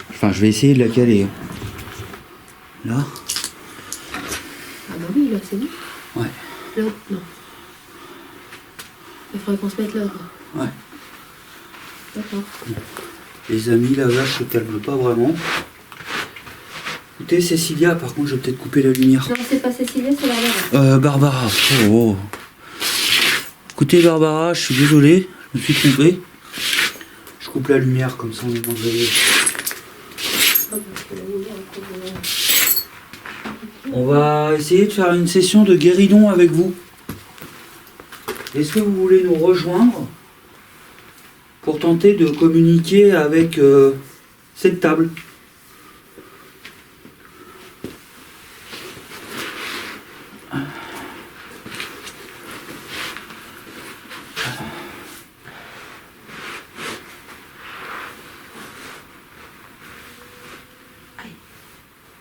Enfin, je vais essayer de la caler. Là. Ah bah oui, là c'est bon. Ouais. Là, non. Il faudrait qu'on se mette là, quoi. Ouais. D'accord. Les amis, la vache se calme pas vraiment. Écoutez, Cécilia, par contre, je vais peut-être couper la lumière. Non, c'est pas Cécilia, c'est Barbara. Barbara. Oh. Écoutez, Barbara, je suis désolé, je me suis trompé. Je coupe la lumière, comme ça on est mangé. On va essayer de faire une session de guéridon avec vous. Est-ce que vous voulez nous rejoindre pour tenter de communiquer avec cette table?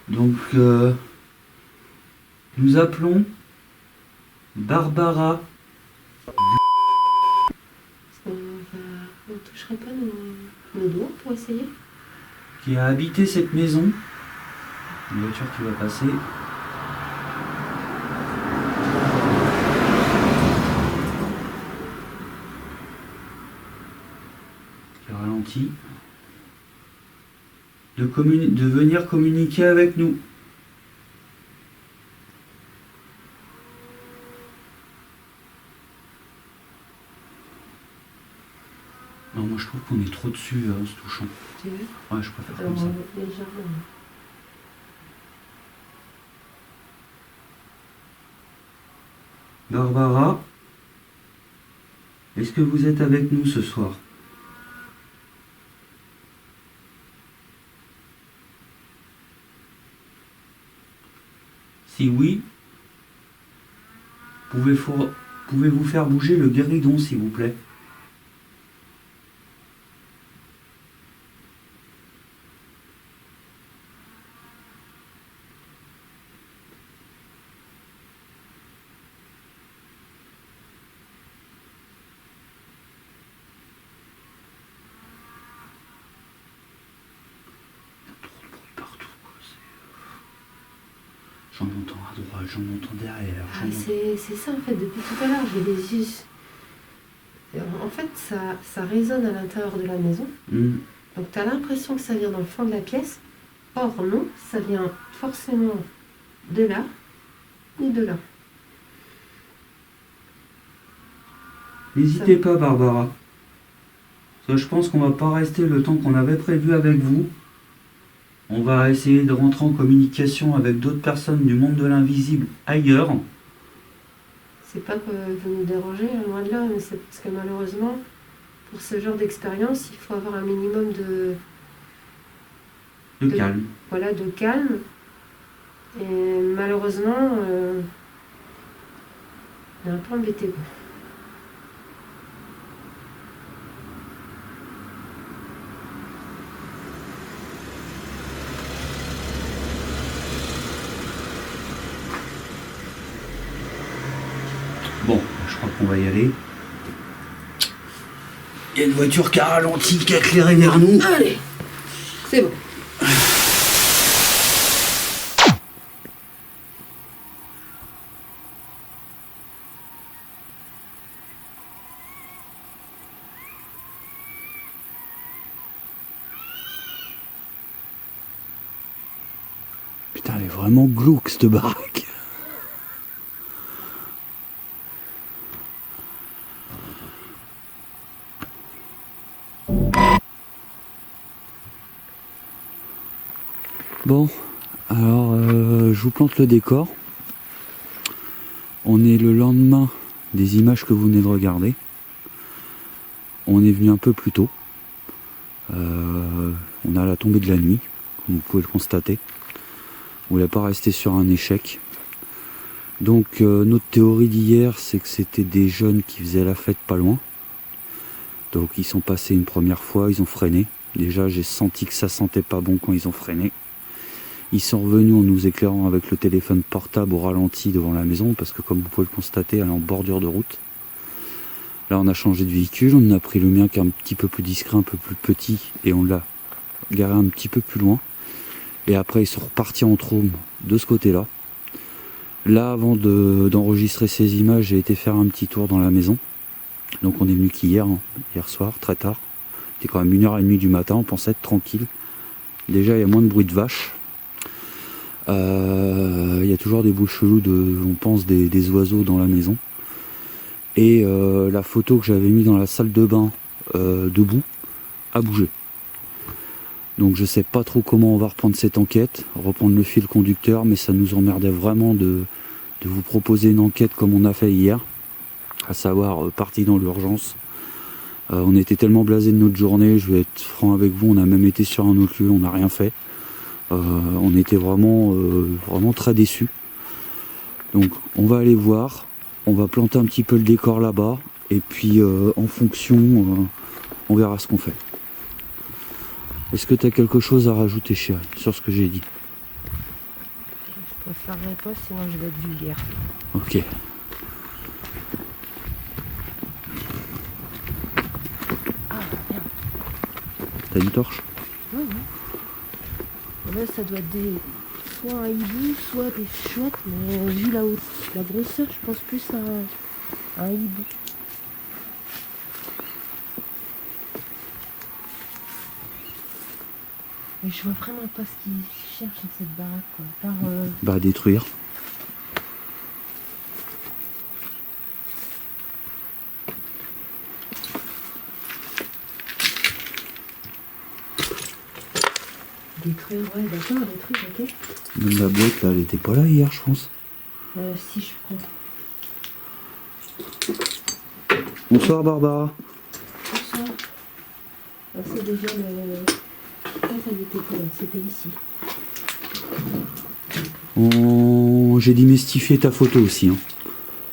Donc, nous appelons Barbara. On toucherait pas nos doigts pour essayer? Qui a habité cette maison. Une voiture qui va passer. Qui ralentit. De venir communiquer avec nous. Non, moi je trouve qu'on est trop dessus en se touchant. Tu veux? Ouais, je préfère Alors, comme ça. légèrement. Barbara, est-ce que vous êtes avec nous ce soir? Si oui, pouvez-vous faire bouger le guéridon, s'il vous plaît? J'en entends à droite, j'en entends derrière. Ah, c'est ça en fait, depuis tout à l'heure, j'ai des yeux. En fait, ça résonne à l'intérieur de la maison. Donc tu as l'impression que ça vient dans le fond de la pièce. Or non, ça vient forcément de là ou de là. N'hésitez pas, Barbara. Ça, je pense qu'on va pas rester le temps qu'on avait prévu avec vous. On va essayer de rentrer en communication avec d'autres personnes du monde de l'invisible ailleurs. C'est pas que vous nous dérangez, loin de là, mais c'est parce que malheureusement, pour ce genre d'expérience, il faut avoir un minimum de calme. Voilà, de calme. Et malheureusement, on est un peu embêté. Bon, je crois qu'on va y aller. Il y a une voiture qui a ralenti, qui a éclairé vers nous. Allez, c'est bon. Putain, elle est vraiment glauque, cette baraque. Bon, alors je vous plante le décor. On est le lendemain des images que vous venez de regarder. On est venu un peu plus tôt. On a la tombée de la nuit, comme vous pouvez le constater. On ne voulait pas rester sur un échec. Donc notre théorie d'hier, c'est que c'était des jeunes qui faisaient la fête pas loin. Donc ils sont passés une première fois, ils ont freiné. Déjà j'ai senti que ça sentait pas bon quand ils ont freiné. Ils sont revenus en nous éclairant avec le téléphone portable au ralenti devant la maison, parce que comme vous pouvez le constater, elle est en bordure de route. Là on a changé de véhicule, on a pris le mien qui est un petit peu plus discret, un peu plus petit, et on l'a garé un petit peu plus loin. Et après ils sont repartis en trône de ce côté-là. Là, avant d'enregistrer ces images, j'ai été faire un petit tour dans la maison. Donc on est venu qu'hier, hier soir, très tard. C'était quand même 1h30 du matin, on pensait être tranquille. Déjà il y a moins de bruit de vaches. Il y a toujours des bruits chelous on pense des oiseaux dans la maison. Et la photo que j'avais mis dans la salle de bain debout a bougé. Donc je sais pas trop comment on va reprendre cette enquête, reprendre le fil conducteur, mais ça nous emmerdait vraiment de vous proposer une enquête comme on a fait hier, à savoir partie dans l'urgence. On était tellement blasés de notre journée, je vais être franc avec vous, on a même été sur un autre lieu, on n'a rien fait. On était vraiment très déçus. Donc on va aller voir, on va planter un petit peu le décor là-bas, et puis en fonction, on verra ce qu'on fait. Est-ce que tu as quelque chose à rajouter, chérie, sur ce que j'ai dit? Je préférerais pas, sinon je vais être vulgaire. Ok. Ah, merde. T'as une torche? Oui. Là, ça doit être soit un hibou, soit des chouettes, mais vu la grosseur, je pense plus à un hibou. Mais je vois vraiment pas ce qu'ils cherchent dans cette baraque, quoi. Bah, détruire. Détruire, ouais, d'accord, détruire, ok. Même la boîte, là, elle était pas là hier, je pense. Si, je prends. Bonsoir, Barbara. Bonsoir. Ah, c'est déjà le... Ça n'était pas là, c'était ici. J'ai démystifié ta photo aussi. Hein.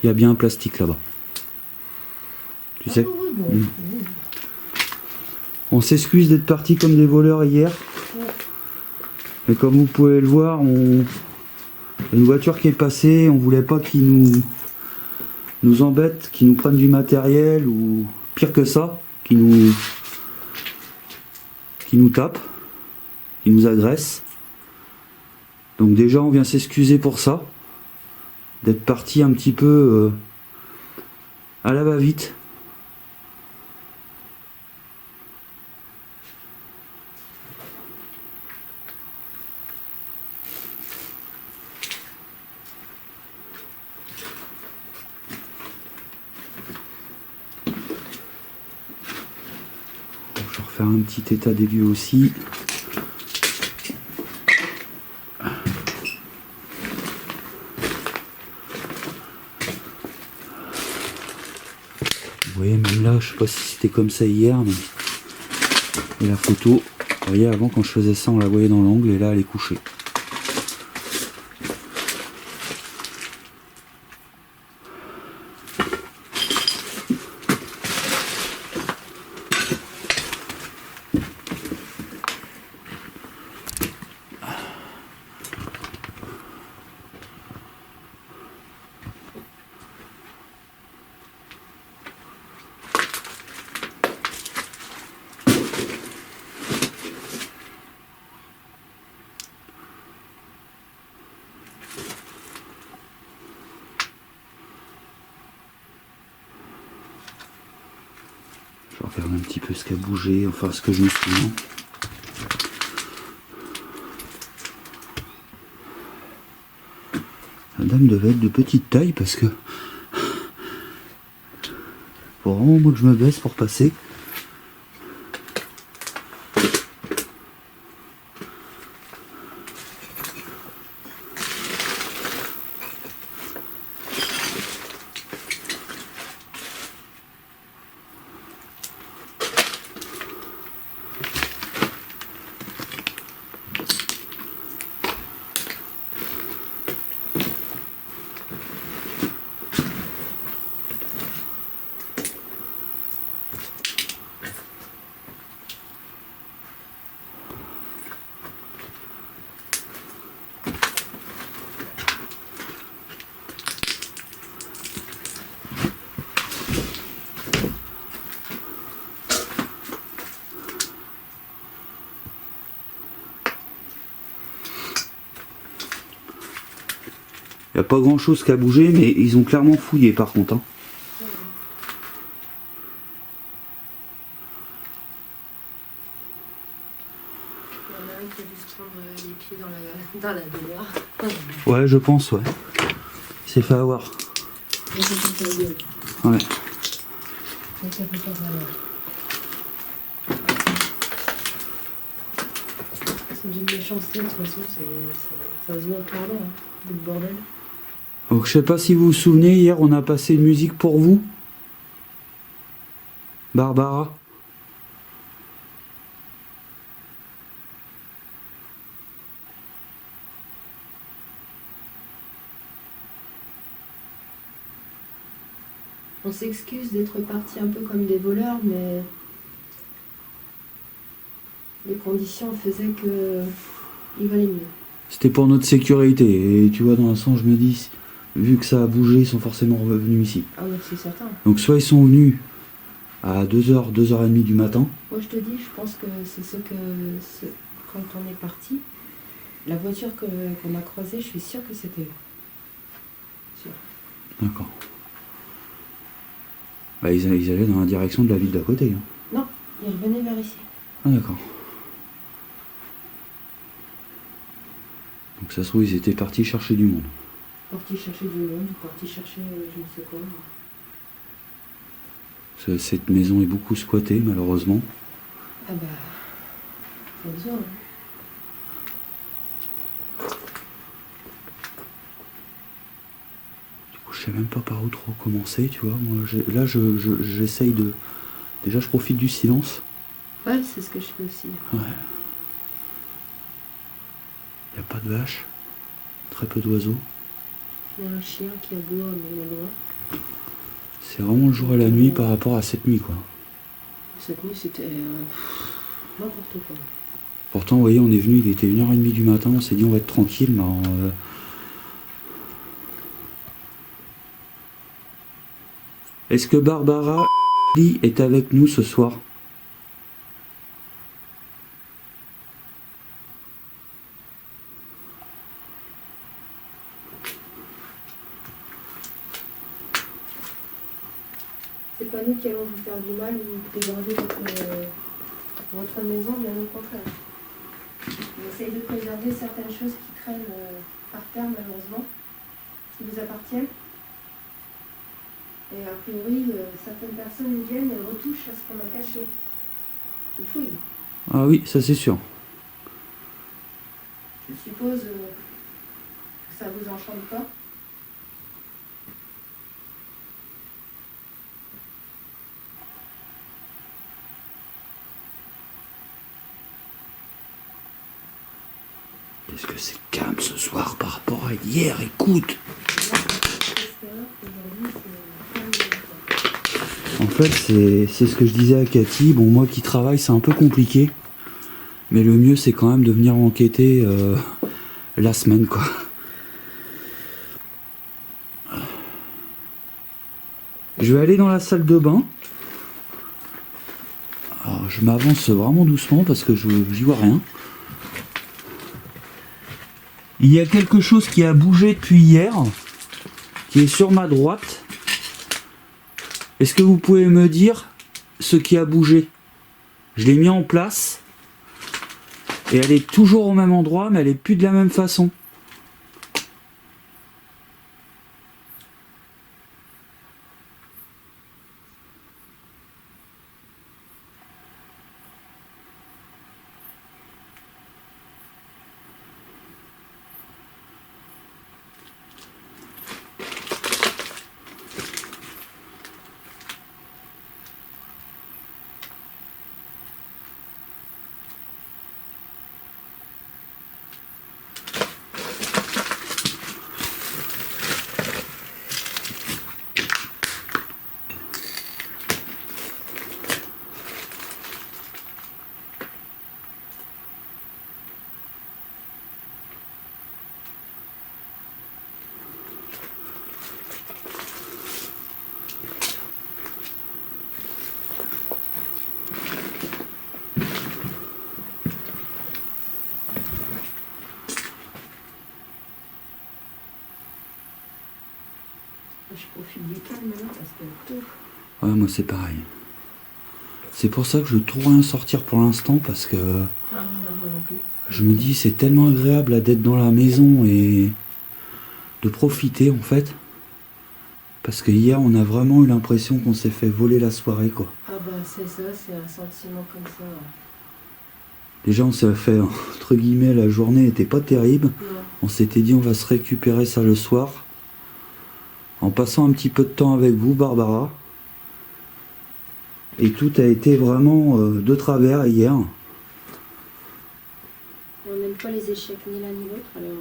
Il y a bien un plastique là-bas. Tu sais Oui, bon. On s'excuse d'être partis comme des voleurs hier. Ouais. Mais comme vous pouvez le voir, il y a une voiture qui est passée. On voulait pas qu'ils nous embêtent, qu'ils nous prennent du matériel, ou pire que ça, qu'ils nous tapent, qu'ils nous agressent. Donc déjà on vient s'excuser pour ça, d'être parti un petit peu à la va-vite. Je vais refaire un petit état des lieux aussi. Vous voyez, même là, je sais pas si c'était comme ça hier, mais et la photo, vous voyez, avant quand je faisais ça, on la voyait dans l'angle, et là, elle est couchée. Je regarde un petit peu ce qui a bougé, enfin ce que je me souviens. La dame devait être de petite taille parce que faut vraiment moi que je me baisse pour passer. Il n'y a pas grand chose qui a bougé, mais ils ont clairement fouillé par contre. Hein. Il y en a un qui a dû se prendre les pieds dans la baignoire. Ouais, je pense, ouais. Il s'est fait avoir. Ouais. Ça fait pas mal. C'est une méchanceté, de toute façon, ça se voit clairement, hein, le bordel. Donc je sais pas si vous vous souvenez, hier on a passé une musique pour vous. Barbara. On s'excuse d'être partis un peu comme des voleurs, mais les conditions faisaient que il valait mieux. C'était pour notre sécurité. Et tu vois, dans un sens, je me dis, vu que ça a bougé, ils sont forcément revenus ici. Ah oui, c'est certain. Donc soit ils sont venus à 2h, 2h30 du matin. Moi je te dis, je pense que quand on est parti, la voiture qu'on a croisée, je suis sûre que c'était eux. Sûr. D'accord. Bah, ils allaient dans la direction de la ville d'à côté. Hein. Non, ils revenaient vers ici. Ah d'accord. Donc ça se trouve, ils étaient partis chercher du monde. Partis chercher du monde, partis chercher je ne sais quoi. Cette maison est beaucoup squattée, malheureusement. Ah bah, pas besoin. Hein. Du coup, je sais même pas par où trop commencer, tu vois. Moi, là, j'essaye de... Déjà, je profite du silence. Ouais, c'est ce que je fais aussi. Ouais. Il n'y a pas de vaches. Très peu d'oiseaux. Il y a un chien qui aboie, mais loin. C'est vraiment le jour et la nuit par rapport à cette nuit, quoi. Cette nuit, c'était n'importe quoi. Pourtant, vous voyez, on est venu, il était 1h30 du matin, on s'est dit on va être tranquille, mais Est-ce que Barbara est avec nous ce soir? pas nous qui allons vous faire du mal ou dégrader votre maison, bien au contraire. On essaye de préserver certaines choses qui traînent par terre, malheureusement, qui vous appartiennent. Et a priori, certaines personnes viennent et retouchent à ce qu'on a caché. Ils fouillent. Ah oui, ça c'est sûr. Je suppose que ça vous enchante pas. Est-ce que c'est calme ce soir par rapport à hier? Écoute. En fait, c'est ce que je disais à Cathy. Bon, moi qui travaille, c'est un peu compliqué. Mais le mieux, c'est quand même de venir enquêter la semaine, quoi. Je vais aller dans la salle de bain. Alors, je m'avance vraiment doucement parce que j'y vois rien. Il y a quelque chose qui a bougé depuis hier, qui est sur ma droite. Est-ce que vous pouvez me dire ce qui a bougé? Je l'ai mis en place et elle est toujours au même endroit, mais elle est plus de la même façon. Je profite du calme là parce que... Ouais, moi c'est pareil. C'est pour ça que je ne veux trop rien sortir pour l'instant parce que Ah, non, moi non plus. je me dis c'est tellement agréable d'être dans la maison et de profiter en fait. Parce que hier on a vraiment eu l'impression qu'on s'est fait voler la soirée, quoi. Ah bah c'est ça, c'est un sentiment comme ça. Déjà on s'est fait, entre guillemets, la journée n'était pas terrible. Non. On s'était dit on va se récupérer ça le soir. En passant un petit peu de temps avec vous, Barbara. Et tout a été vraiment de travers hier. On n'aime pas les échecs ni l'un ni l'autre, alors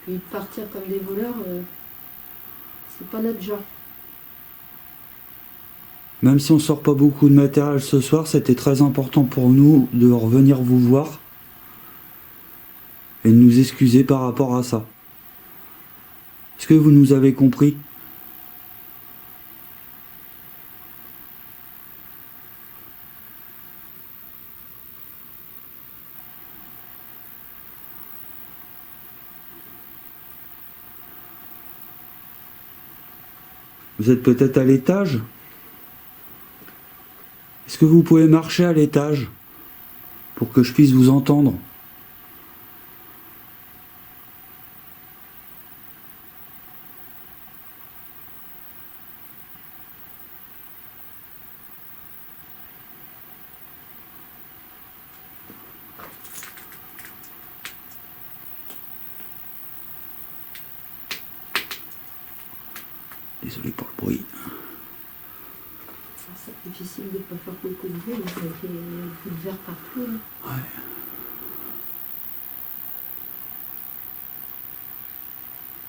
puis partir comme des voleurs, c'est pas notre genre. Même si on sort pas beaucoup de matériel ce soir, c'était très important pour nous de revenir vous voir et de nous excuser par rapport à ça. Est-ce que vous nous avez compris? Vous êtes peut-être à l'étage? Est-ce que vous pouvez marcher à l'étage pour que je puisse vous entendre? Désolé pour le bruit. C'est difficile de ne pas faire beaucoup de bruit, donc ça fait beaucoup de verre partout. Là. Ouais.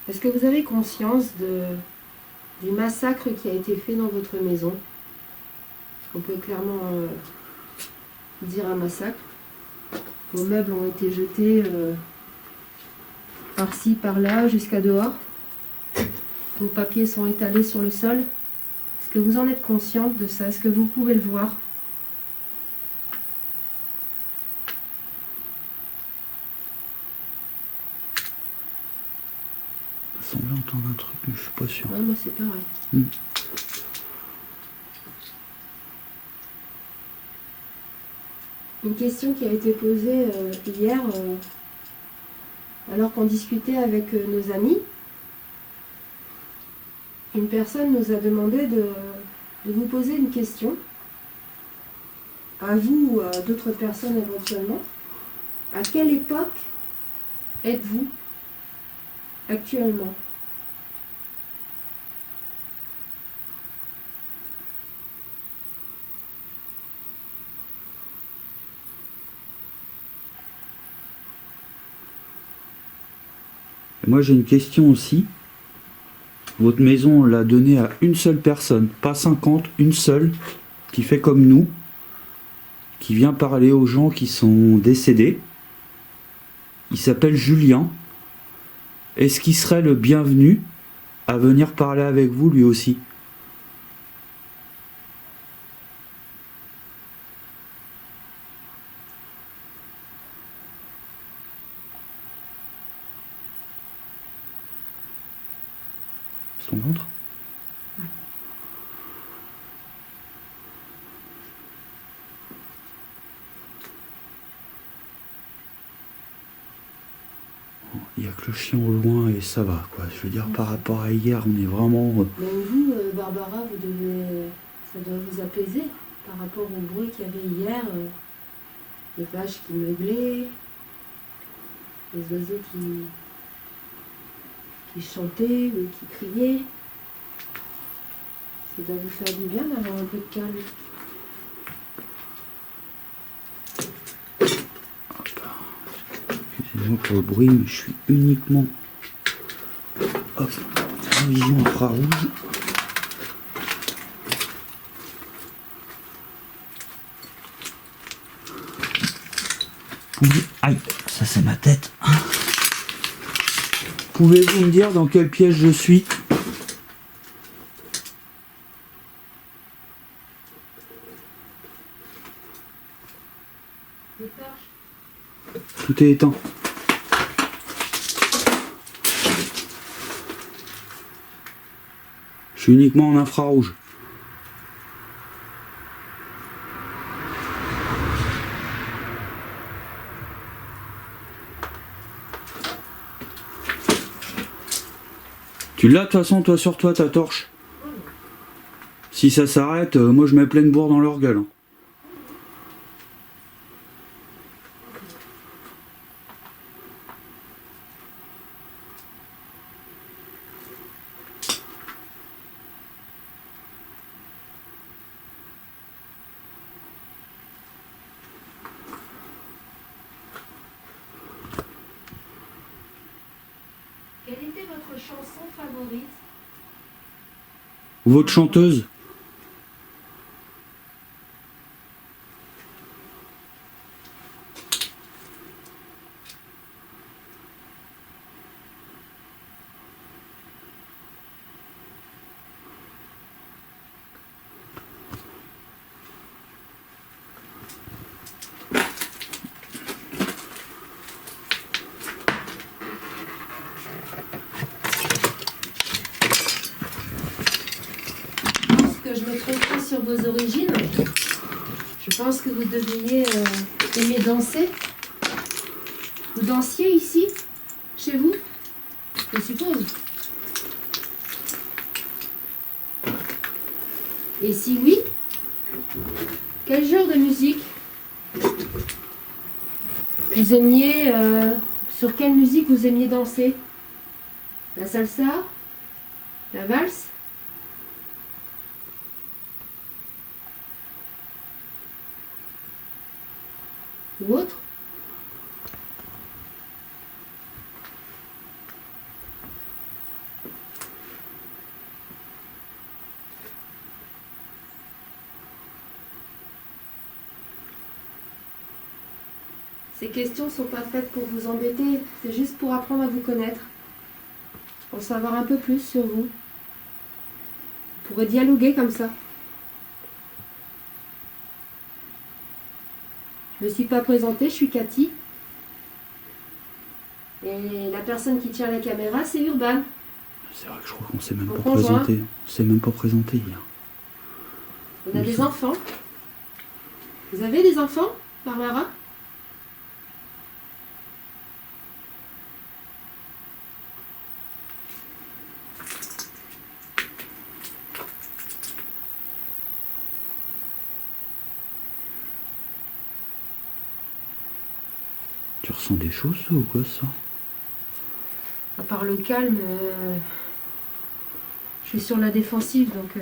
Est-ce que vous avez conscience du massacre qui a été fait dans votre maison? On peut clairement dire un massacre. Vos meubles ont été jetés par-ci, par-là, jusqu'à dehors. Vos papiers sont étalés sur le sol. Est-ce que vous en êtes consciente de ça? Est-ce que vous pouvez le voir? Il semblait entendre un truc, mais je suis pas sûr. Ouais, moi c'est pareil. Une question qui a été posée hier, alors qu'on discutait avec nos amis. Une personne nous a demandé de vous poser une question, à vous ou à d'autres personnes éventuellement. À quelle époque êtes-vous actuellement ? Moi j'ai une question aussi. Votre maison, on l'a donnée à une seule personne, pas 50, une seule, qui fait comme nous, qui vient parler aux gens qui sont décédés. Il s'appelle Julien. Est-ce qu'il serait le bienvenu à venir parler avec vous lui aussi ? Ton ventre ? Il n'y a que le chien au loin et ça va quoi. Je veux dire par rapport à hier, on est vraiment. Même vous, Barbara, ça doit vous apaiser par rapport au bruit qu'il y avait hier. Les vaches qui meuglaient, les oiseaux qui chantaient ou qui criaient. Ça doit vous faire du bien d'avoir un peu de calme. Excusez-moi pour le bruit, mais je suis uniquement en vision infrarouge. Aïe, ça c'est ma tête. Pouvez-vous me dire dans quel piège je suis ? Tout est éteint. Je suis uniquement en infrarouge. Tu l'as de toute façon, toi sur toi, ta torche. Si ça s'arrête, moi je mets pleine bourre dans leur gueule. Hein. Quelle était votre chanson favorite ? Votre chanteuse ? Je me tromperai sur vos origines. Je pense que vous devriez aimer danser. Vous dansiez ici, chez vous, je suppose. Et si oui, quel genre de musique vous aimiez sur quelle musique vous aimiez danser? La salsa? La valse? Ou autre? Ces questions ne sont pas faites pour vous embêter, c'est juste pour apprendre à vous connaître, pour savoir un peu plus sur vous. Vous pourrez dialoguer comme ça. Je ne me suis pas présentée, je suis Cathy. Et la personne qui tient la caméra, c'est Urban. C'est vrai que je crois qu'on s'est même Mon pas conjoint. présenté. On s'est même pas présenté hier. On a des enfants. Vous avez des enfants? Barbara? Tu ressens des choses ou quoi ça? À part le calme, je suis sur la défensive, donc je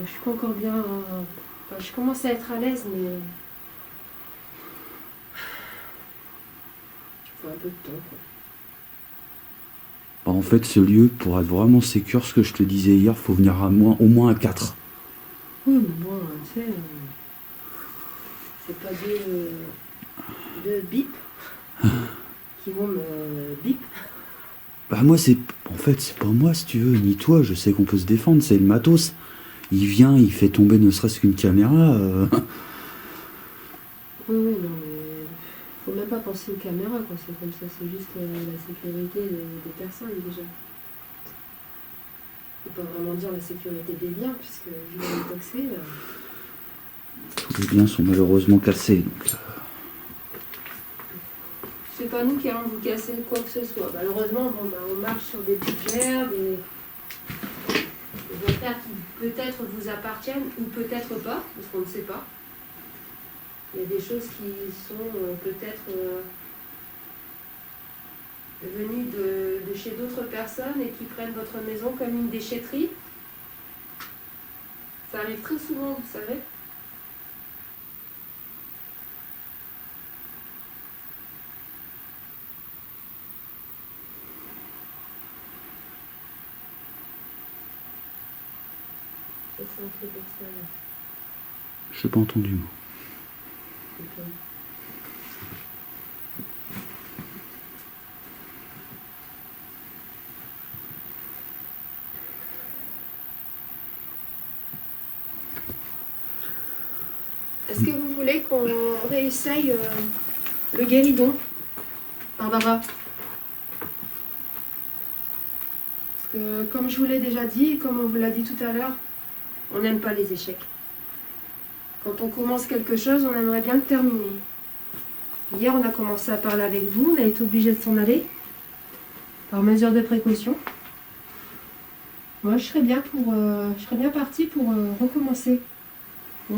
suis pas encore bien. Enfin, je commence à être à l'aise, mais il faut un peu de temps, quoi. Bah, en fait, ce lieu, pour être vraiment sécure, ce que je te disais hier, faut venir au moins à 4. Oui, mais bon, tu sais, c'est pas deux bips qui vont me bip. Bah moi, en fait, c'est pas moi, si tu veux, ni toi, je sais qu'on peut se défendre, c'est le matos. Il vient, il fait tomber ne serait-ce qu'une caméra. Oui, non, mais faut même pas penser aux caméras, quoi. C'est comme ça, c'est juste la sécurité des personnes, déjà. Faut pas vraiment dire la sécurité des biens, puisque vu qu'on est taxé... Tous les biens sont malheureusement cassés, donc... C'est pas nous qui allons vous casser quoi que ce soit. Malheureusement, bon, bah, on marche sur des budgets, des affaires qui peut-être vous appartiennent ou peut-être pas, parce qu'on ne sait pas. Il y a des choses qui sont peut-être venues de chez d'autres personnes et qui prennent votre maison comme une déchetterie. Ça arrive très souvent, vous savez. C'est un truc extérieur. Je n'ai pas entendu, moi. Ok. Est-ce que vous voulez qu'on réessaye le guéridon, Barbara? Parce que comme je vous l'ai déjà dit, comme on vous l'a dit tout à l'heure, on n'aime pas les échecs. Quand on commence quelque chose, on aimerait bien le terminer. Hier, on a commencé à parler avec vous, on a été obligé de s'en aller, par mesure de précaution. Moi, je serais bien partie pour recommencer. Où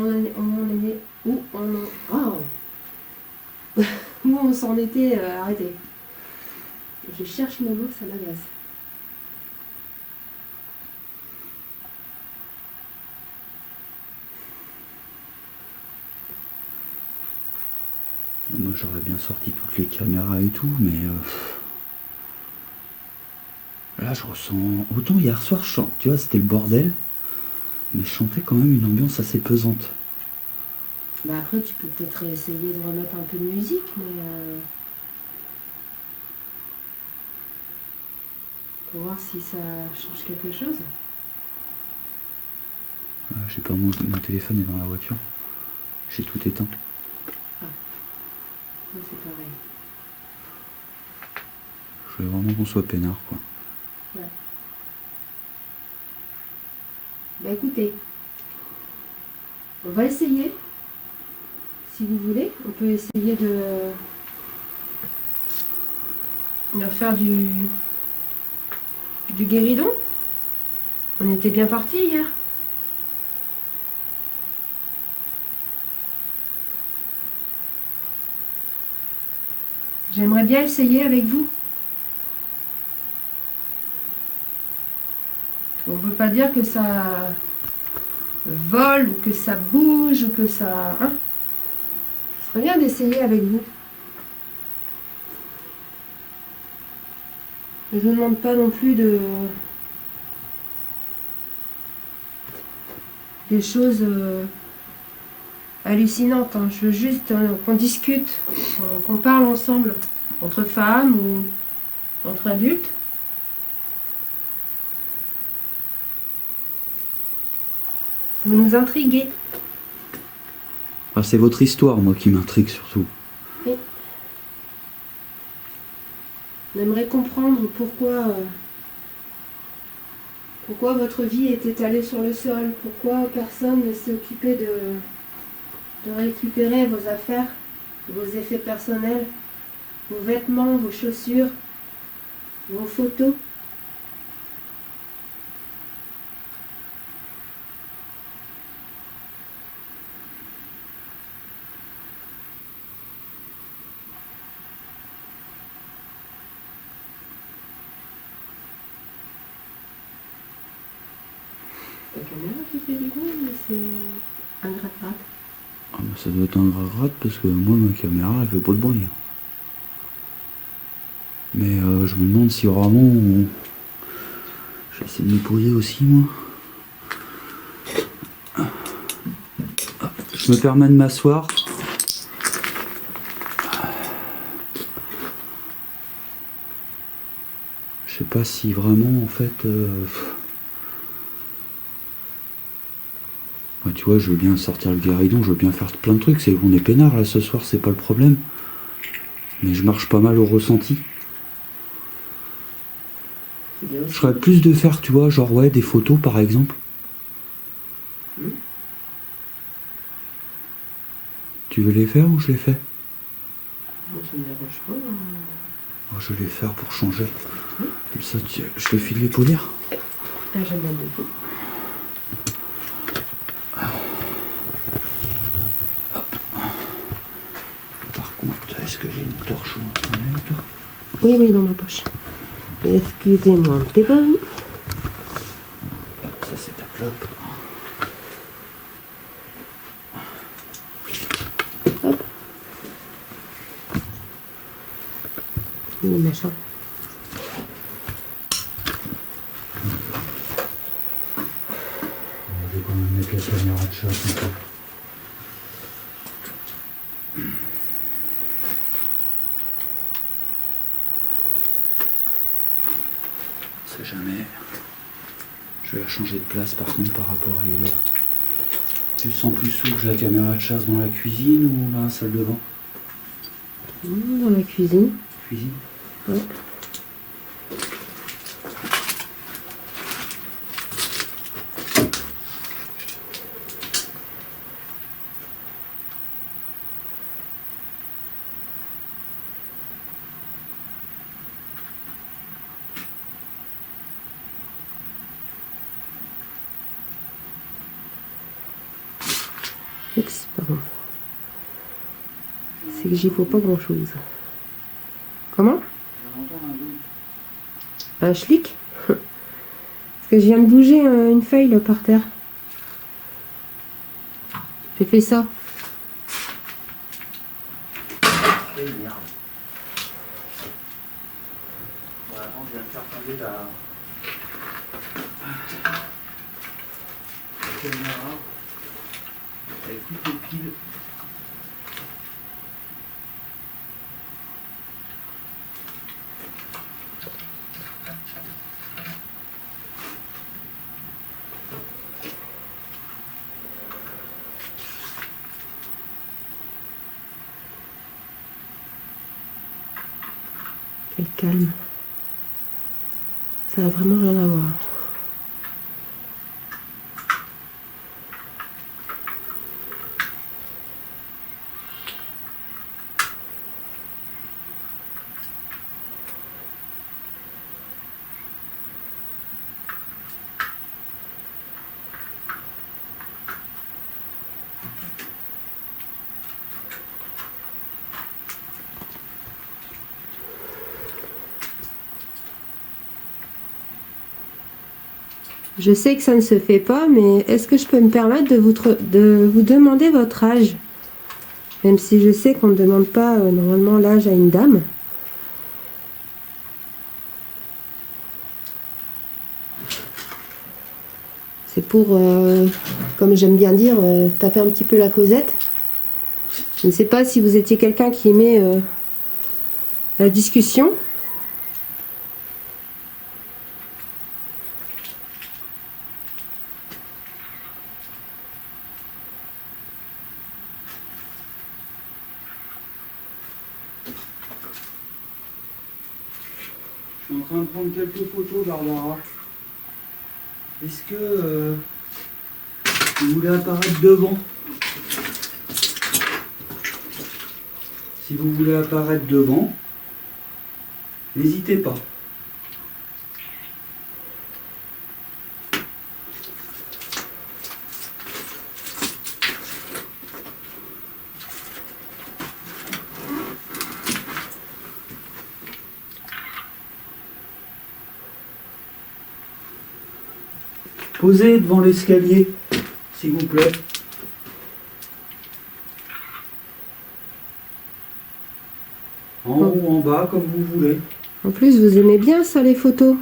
on s'en était arrêté. Je cherche mon mot, ça m'agace. Moi, j'aurais bien sorti toutes les caméras et tout, mais... Là, je ressens... Autant hier soir, tu vois, c'était le bordel, mais je sentais quand même une ambiance assez pesante. Bah après, tu peux peut-être essayer de remettre un peu de musique, mais... pour voir si ça change quelque chose. Je sais pas, mon téléphone est dans la voiture. J'ai tout éteint. Oui, c'est pareil. Je veux vraiment qu'on soit peinard, quoi. Ouais. Bah écoutez, on va essayer. Si vous voulez, on peut essayer de faire du guéridon. On était bien parti hier. J'aimerais bien essayer avec vous. On ne peut pas dire que ça vole ou que ça bouge ou que ça... Hein, ce serait bien d'essayer avec vous. Je ne vous demande pas non plus des choses hallucinantes. Hein. Je veux juste qu'on discute, qu'on parle ensemble, entre femmes ou entre adultes. Vous nous intriguez. Ah, c'est votre histoire, moi, qui m'intrigue surtout. Oui. On aimerait comprendre pourquoi votre vie est étalée sur le sol, pourquoi personne ne s'est occupé de récupérer vos affaires, vos effets personnels, vos vêtements, vos chaussures, vos photos. La caméra qui fait du bruit, mais c'est un gratte-gratte. Ah bah ça doit être un gratte parce que moi ma caméra elle fait pas de bruit. Mais je me demande si vraiment je vais essayer de me poser aussi moi. Je me permets de m'asseoir. Je sais pas si vraiment en fait ouais, tu vois, je veux bien sortir le guéridon, je veux bien faire plein de trucs, on est peinard là ce soir, c'est pas le problème. Mais je marche pas mal au ressenti. Je ferais plus de faire, tu vois, genre ouais, des photos par exemple. Tu veux les faire ou je les fais? Moi, ça me dérange pas. Oh, je vais les faire pour changer. Comme ça, je te file les polir. Ah, j'aime bien debout. Par contre, est-ce que j'ai une torche ou un truc? Oui, oui, dans ma poche. Excusez-moi, un petit peu. Ça, c'est ta clope. Hop. Le machin. Je vais quand même mettre la caméra de chat. On sait jamais. Je vais la changer de place par contre par rapport à hier. Tu sens plus souple la caméra de chasse dans la cuisine ou dans la salle de bain? Dans la cuisine. Cuisine? Ouais. Oups, pardon. C'est que j'y faut pas grand chose. Comment? Un schlick? Parce que je viens de bouger une feuille là par terre. J'ai fait ça. Eh merde. Voilà, je viens de faire tomber la caméra avec toutes les piles. Quel calme. Ça a vraiment rien à voir. Je sais que ça ne se fait pas, mais est-ce que je peux me permettre de vous demander votre âge? Même si je sais qu'on ne demande pas normalement l'âge à une dame. C'est pour, comme j'aime bien dire, taper un petit peu la causette. Je ne sais pas si vous étiez quelqu'un qui aimait la discussion. Je suis en train de prendre quelques photos, Barbara. Est-ce que vous voulez apparaître devant? Si vous voulez apparaître devant, n'hésitez pas. Posez devant l'escalier, s'il vous plaît. En haut ou en bas, comme vous voulez. En plus, vous aimez bien ça, les photos.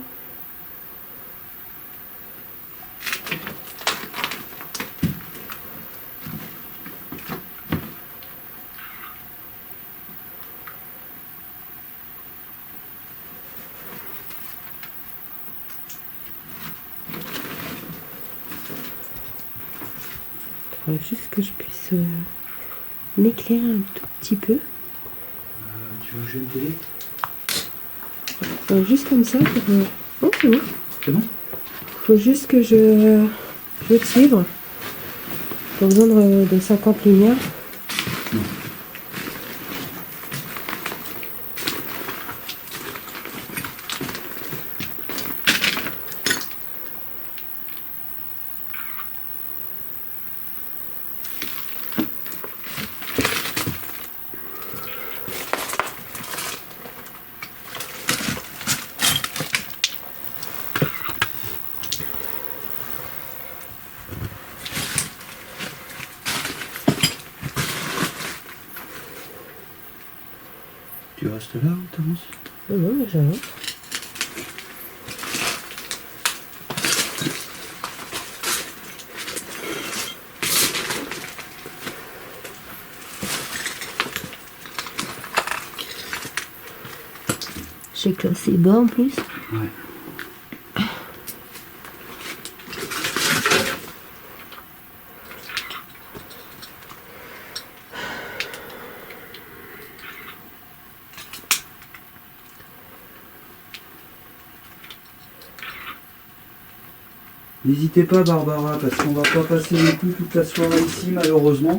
Il faudrait juste que je puisse m'éclairer un tout petit peu. Tu veux que j'ai une télé? Juste comme ça. Oh, c'est bon. C'est bon? Faut juste que je te suivre. Pas besoin de 50 lumières. Non. Tu restes là ou t'avances? Non, mais j'avance. J'ai classé bas en plus. Ouais. N'hésitez pas Barbara, parce qu'on va pas passer les coups toute la soirée ici malheureusement.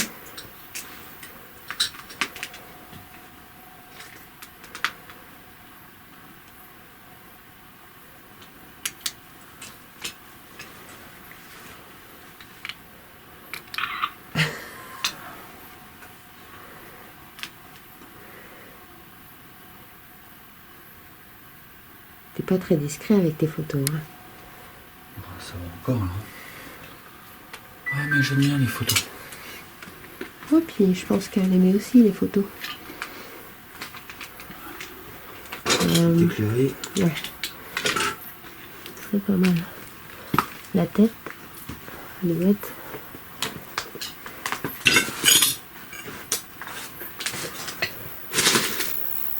T'es pas très discret avec tes photos. Hein. Ça va encore là. Ouais mais j'aime bien les photos. Oh, puis je pense qu'elle aimait aussi les photos. Éclairé. Ouais. C'est pas mal. La tête. Alouette.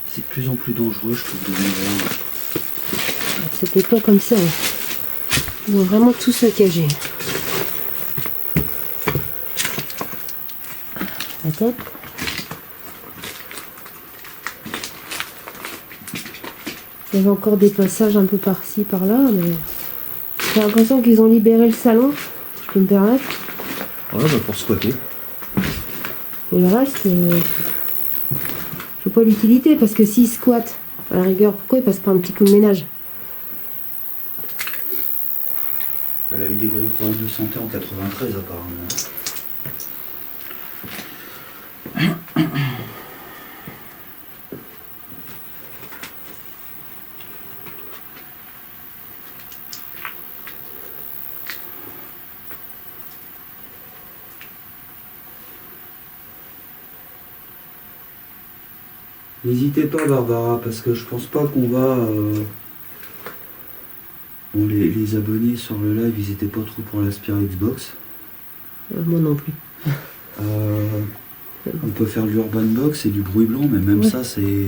C'est de plus en plus dangereux, je trouve, de venir. C'était pas comme ça. Hein. Ils ont vraiment tout saccagé. La tête. Il y avait encore des passages un peu par-ci, par-là, mais j'ai l'impression qu'ils ont libéré le salon, si je peux me permettre. Ouais, bah pour squatter. Et le reste, je vois pas l'utilité, parce que s'ils squattent, à la rigueur, pourquoi ils passent pas un petit coup de ménage? Elle a eu des gros problèmes de santé en 93 apparemment. N'hésitez pas Barbara, parce que je pense pas qu'on va... Bon, les abonnés sur le live, ils étaient pas trop pour l'Aspire Xbox. Moi non plus. On peut faire de l'urban box et du bruit blanc, mais même ça, c'est...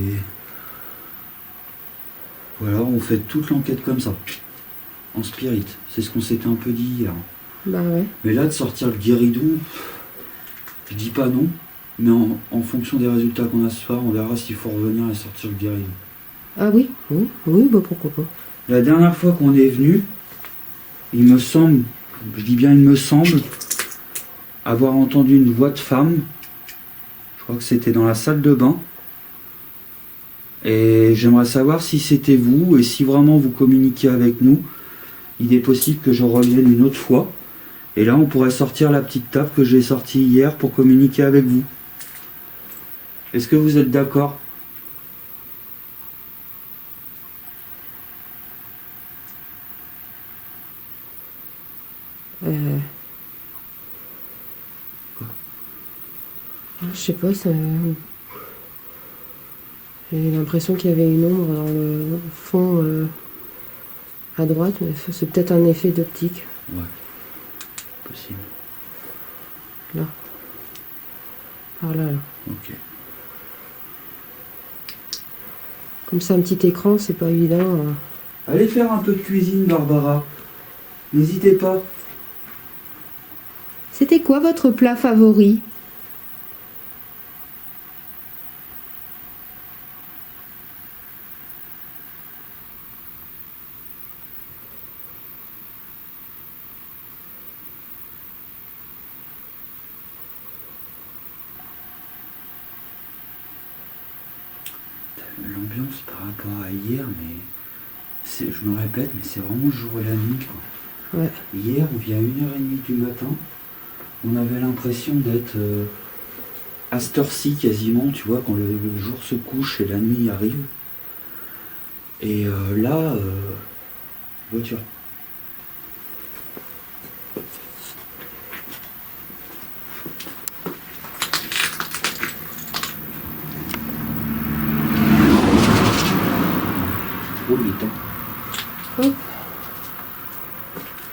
Voilà, on fait toute l'enquête comme ça, en spirit. C'est ce qu'on s'était un peu dit hier. Bah ouais. Mais là, de sortir le guéridon, je dis pas non, mais en fonction des résultats qu'on a ce soir, on verra s'il faut revenir et sortir le guéridon. Ah oui, oui, bah pourquoi pas. La dernière fois qu'on est venu, il me semble, je dis bien il me semble, avoir entendu une voix de femme. Je crois que c'était dans la salle de bain. Et j'aimerais savoir si c'était vous et si vraiment vous communiquez avec nous. Il est possible que je revienne une autre fois. Et là, on pourrait sortir la petite table que j'ai sortie hier pour communiquer avec vous. Est-ce que vous êtes d'accord? Je sais pas, j'ai l'impression qu'il y avait une ombre dans le fond à droite, mais c'est peut-être un effet d'optique. Ouais, possible. Là. Par là, là. Ok. Comme ça, un petit écran, c'est pas évident. Allez faire un peu de cuisine, Barbara. N'hésitez pas. C'était quoi votre plat favori? L'ambiance par rapport à hier, mais je me répète, mais c'est vraiment le jour et la nuit, quoi. Ouais. Hier, on vient à 1h30 du matin, on avait l'impression d'être à cette heure-ci quasiment, tu vois, quand le jour se couche et la nuit arrive. Et là, voiture. Oh, vite, hein. Hop.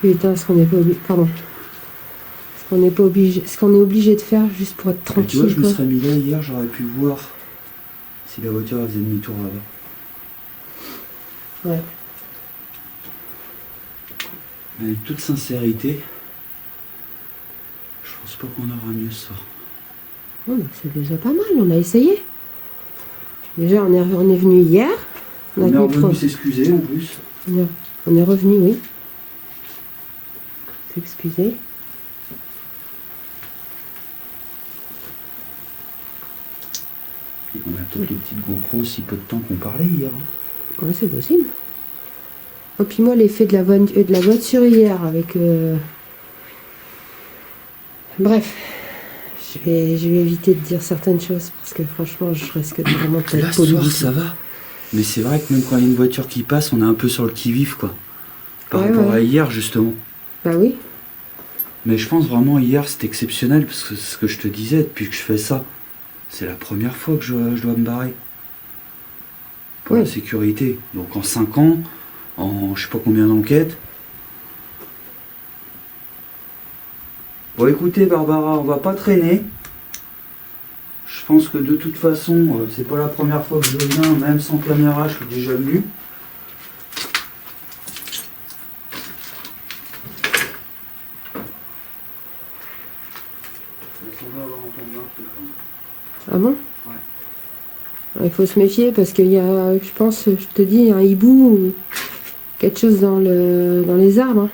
Putain, ce qu'on n'est pas obligé. Pardon. Ce qu'on n'est pas obligé. Ce qu'on est obligé de faire juste pour être Et tu tranquille. vois, je me quoi. serais mis là hier, j'aurais pu voir si la voiture elle faisait demi-tour là-bas. Ouais. Mais avec toute sincérité, je pense pas qu'on aura mieux ce soir. Bon, bah, c'est déjà pas mal, on a essayé. Déjà, on est venu hier. On est tenu revenu s'excuser en plus. on est revenu, oui. S'excuser. Et on a peut-être des petites GoPro aussi peu de temps qu'on parlait hier. Ouais, c'est possible. Et puis moi, l'effet de la voiture hier avec... Bref, je vais éviter de dire certaines choses parce que franchement, je risque de vraiment pas Là, être ce poli soir, du ça tout. va. Mais c'est vrai que même quand il y a une voiture qui passe, on est un peu sur le qui-vive, quoi. Par Ouais, rapport ouais. à hier, justement. Bah oui. Mais je pense vraiment hier, c'était exceptionnel, parce que c'est ce que je te disais, depuis que je fais ça, c'est la première fois que je dois me barrer. Pour Oui. la sécurité. Donc en 5 ans, en je sais pas combien d'enquêtes. Bon, écoutez, Barbara, on va pas traîner. Je pense que de toute façon, c'est pas la première fois que je viens, même sans caméra, je suis déjà venu. Ah bon? Ouais. Il faut se méfier parce qu'il y a, je pense, je te dis, un hibou ou quelque chose dans les arbres. Hein.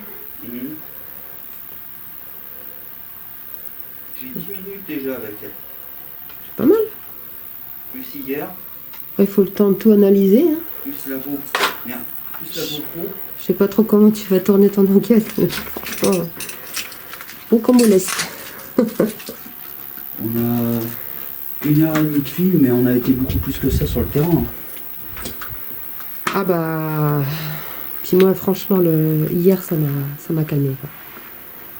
J'ai 10 minutes déjà avec elle. C'est pas mal. Plus hier, Il faut le temps de tout analyser. Hein. plus la GoPro. Bien. Plus la GoPro. Je sais pas trop comment tu vas tourner ton enquête. Mais franchement, bon comme on laisse. On a 1h30 de film, mais on a été beaucoup plus que ça sur le terrain. Ah bah... Puis moi, franchement, hier, ça m'a calmé. Quoi.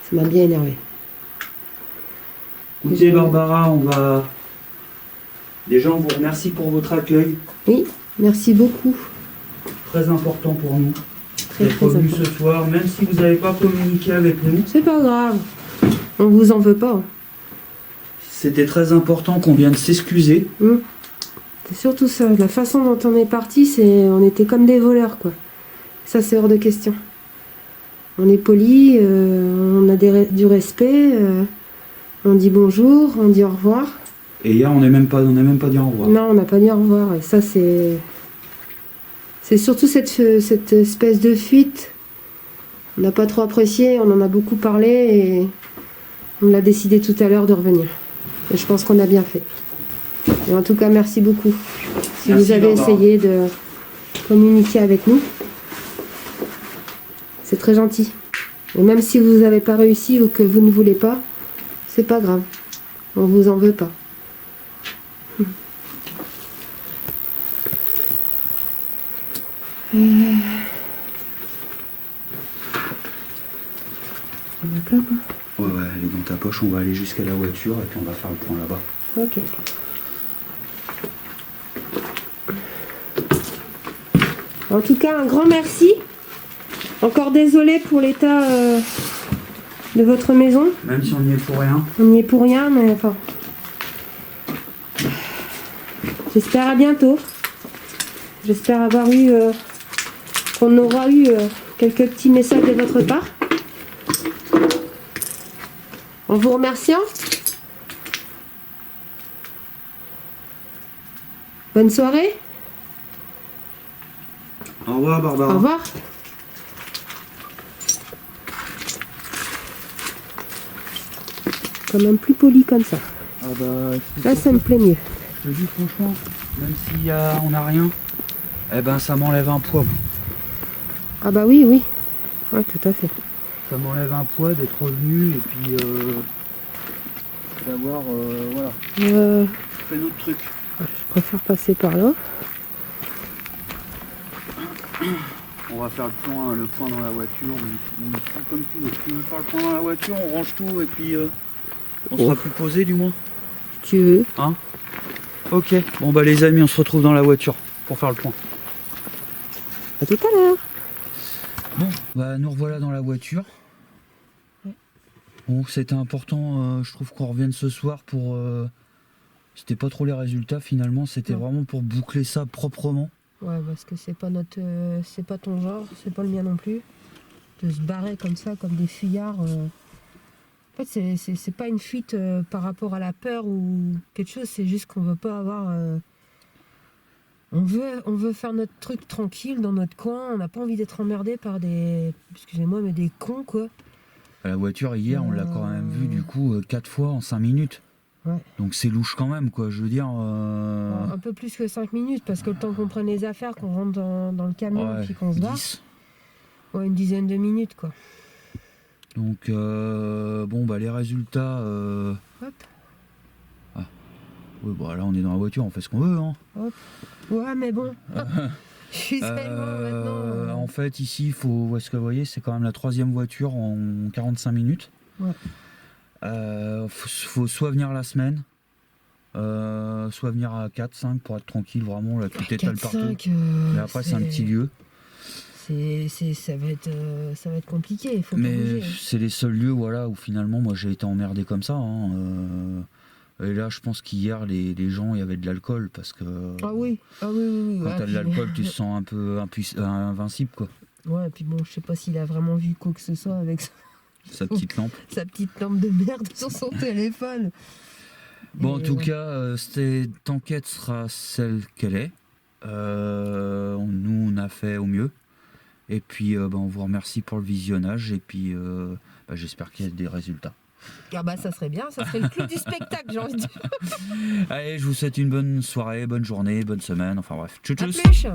Ça m'a bien énervé. Écoutez, Barbara, on va... Déjà, on vous remercie pour votre accueil. Oui, merci beaucoup. Très important pour nous. Très, D'être très venu important. ce soir, même si vous n'avez pas communiqué avec nous. C'est pas grave. On vous en veut pas. C'était très important qu'on vienne s'excuser. C'est surtout ça. La façon dont on est parti, on était comme des voleurs, quoi. Ça, c'est hors de question. On est poli, on a du respect, on dit bonjour, on dit au revoir. Et hier, on n'a même pas dit au revoir. Non, on n'a pas dit au revoir. Et ça, c'est surtout cette espèce de fuite. On n'a pas trop apprécié, on en a beaucoup parlé et on a décidé tout à l'heure de revenir. Et je pense qu'on a bien fait. Et en tout cas, merci beaucoup. si Merci, vous avez Barbara. essayé de communiquer avec nous. C'est très gentil. Et même si vous n'avez pas réussi ou que vous ne voulez pas, c'est pas grave. On vous en veut pas. On a plein, quoi. Ouais, elle est dans ta poche, on va aller jusqu'à la voiture et puis on va faire le point là-bas. Ok. En tout cas, un grand merci. Encore désolé pour l'état de votre maison. Même si on n'y est pour rien. On n'y est pour rien, mais enfin. J'espère à bientôt. J'espère avoir eu. Qu'on aura eu quelques petits messages de votre part. En vous remerciant. Bonne soirée. Au revoir, Barbara. Au revoir. Quand même plus poli comme ça. Ah bah, Là, ça me plaît mieux. je te dis franchement, même si on n'a rien, eh ben ça m'enlève un poids. Ah bah oui, oui. Ouais, tout à fait. Ça m'enlève un poids d'être revenu et puis d'avoir, voilà, fait notre truc. Je préfère passer par là. On va faire le point dans la voiture, on fait comme tu veux. Tu veux faire le point dans la voiture, on range tout et puis on sera plus posé du moins. Si tu veux. Hein? Ok, bon bah les amis, on se retrouve dans la voiture pour faire le point. À tout à l'heure. Bon, bah nous revoilà dans la voiture. Bon, c'était important, je trouve qu'on revienne ce soir pour... c'était pas trop les résultats finalement, c'était Non. vraiment pour boucler ça proprement. Ouais, parce que c'est pas notre, c'est pas ton genre, c'est pas le mien non plus. De se barrer comme ça, comme des fuyards. En fait, c'est pas une fuite par rapport à la peur ou quelque chose, c'est juste qu'on veut pas avoir. On veut faire notre truc tranquille dans notre coin. On n'a pas envie d'être emmerdé par des, excusez-moi, mais des cons quoi. La voiture hier, on l'a quand même vue du coup 4 fois en 5 minutes. Ouais. Donc c'est louche quand même quoi, je veux dire... Un peu plus que 5 minutes, parce que le temps qu'on prenne les affaires, qu'on rentre dans le camion ouais, puis qu'on se barre, 10. ouais, une dizaine de minutes quoi. Donc bon bah les résultats... Hop. Oui bah là on est dans la voiture, on fait ce qu'on veut hein. Hop. Ouais mais bon. Je suis tellement maintenant. En fait ici, il faut, est-ce que vous voyez, c'est quand même la 3e voiture en 45 minutes. Ouais. Faut soit venir la semaine, soit venir à 4-5 pour être tranquille, vraiment, là, tout étale partout. 4-5, Mais après c'est un petit lieu. Ça va être compliqué, il faut pas Mais bouger. c'est les seuls lieux voilà, où finalement moi j'ai été emmerdé comme ça. Hein. Et là je pense qu'hier les gens, il y avait de l'alcool parce que... Ah oui, oui. Quand Ouais, t'as de puis- l'alcool, tu te sens un peu invincible quoi. Ouais, et puis bon, je sais pas s'il a vraiment vu quoi que ce soit avec Sa petite lampe. sa petite lampe de merde sur son téléphone. Bon, en Et tout ouais. cas, cette enquête sera celle qu'elle est. Nous, on a fait au mieux. Et puis, on vous remercie pour le visionnage. Et puis, j'espère qu'il y a des résultats. Ah bah ça serait bien, ça serait le clou du spectacle, j'ai envie de dire. Allez, je vous souhaite une bonne soirée, bonne journée, bonne semaine. Enfin bref, tchou À tchous. plus.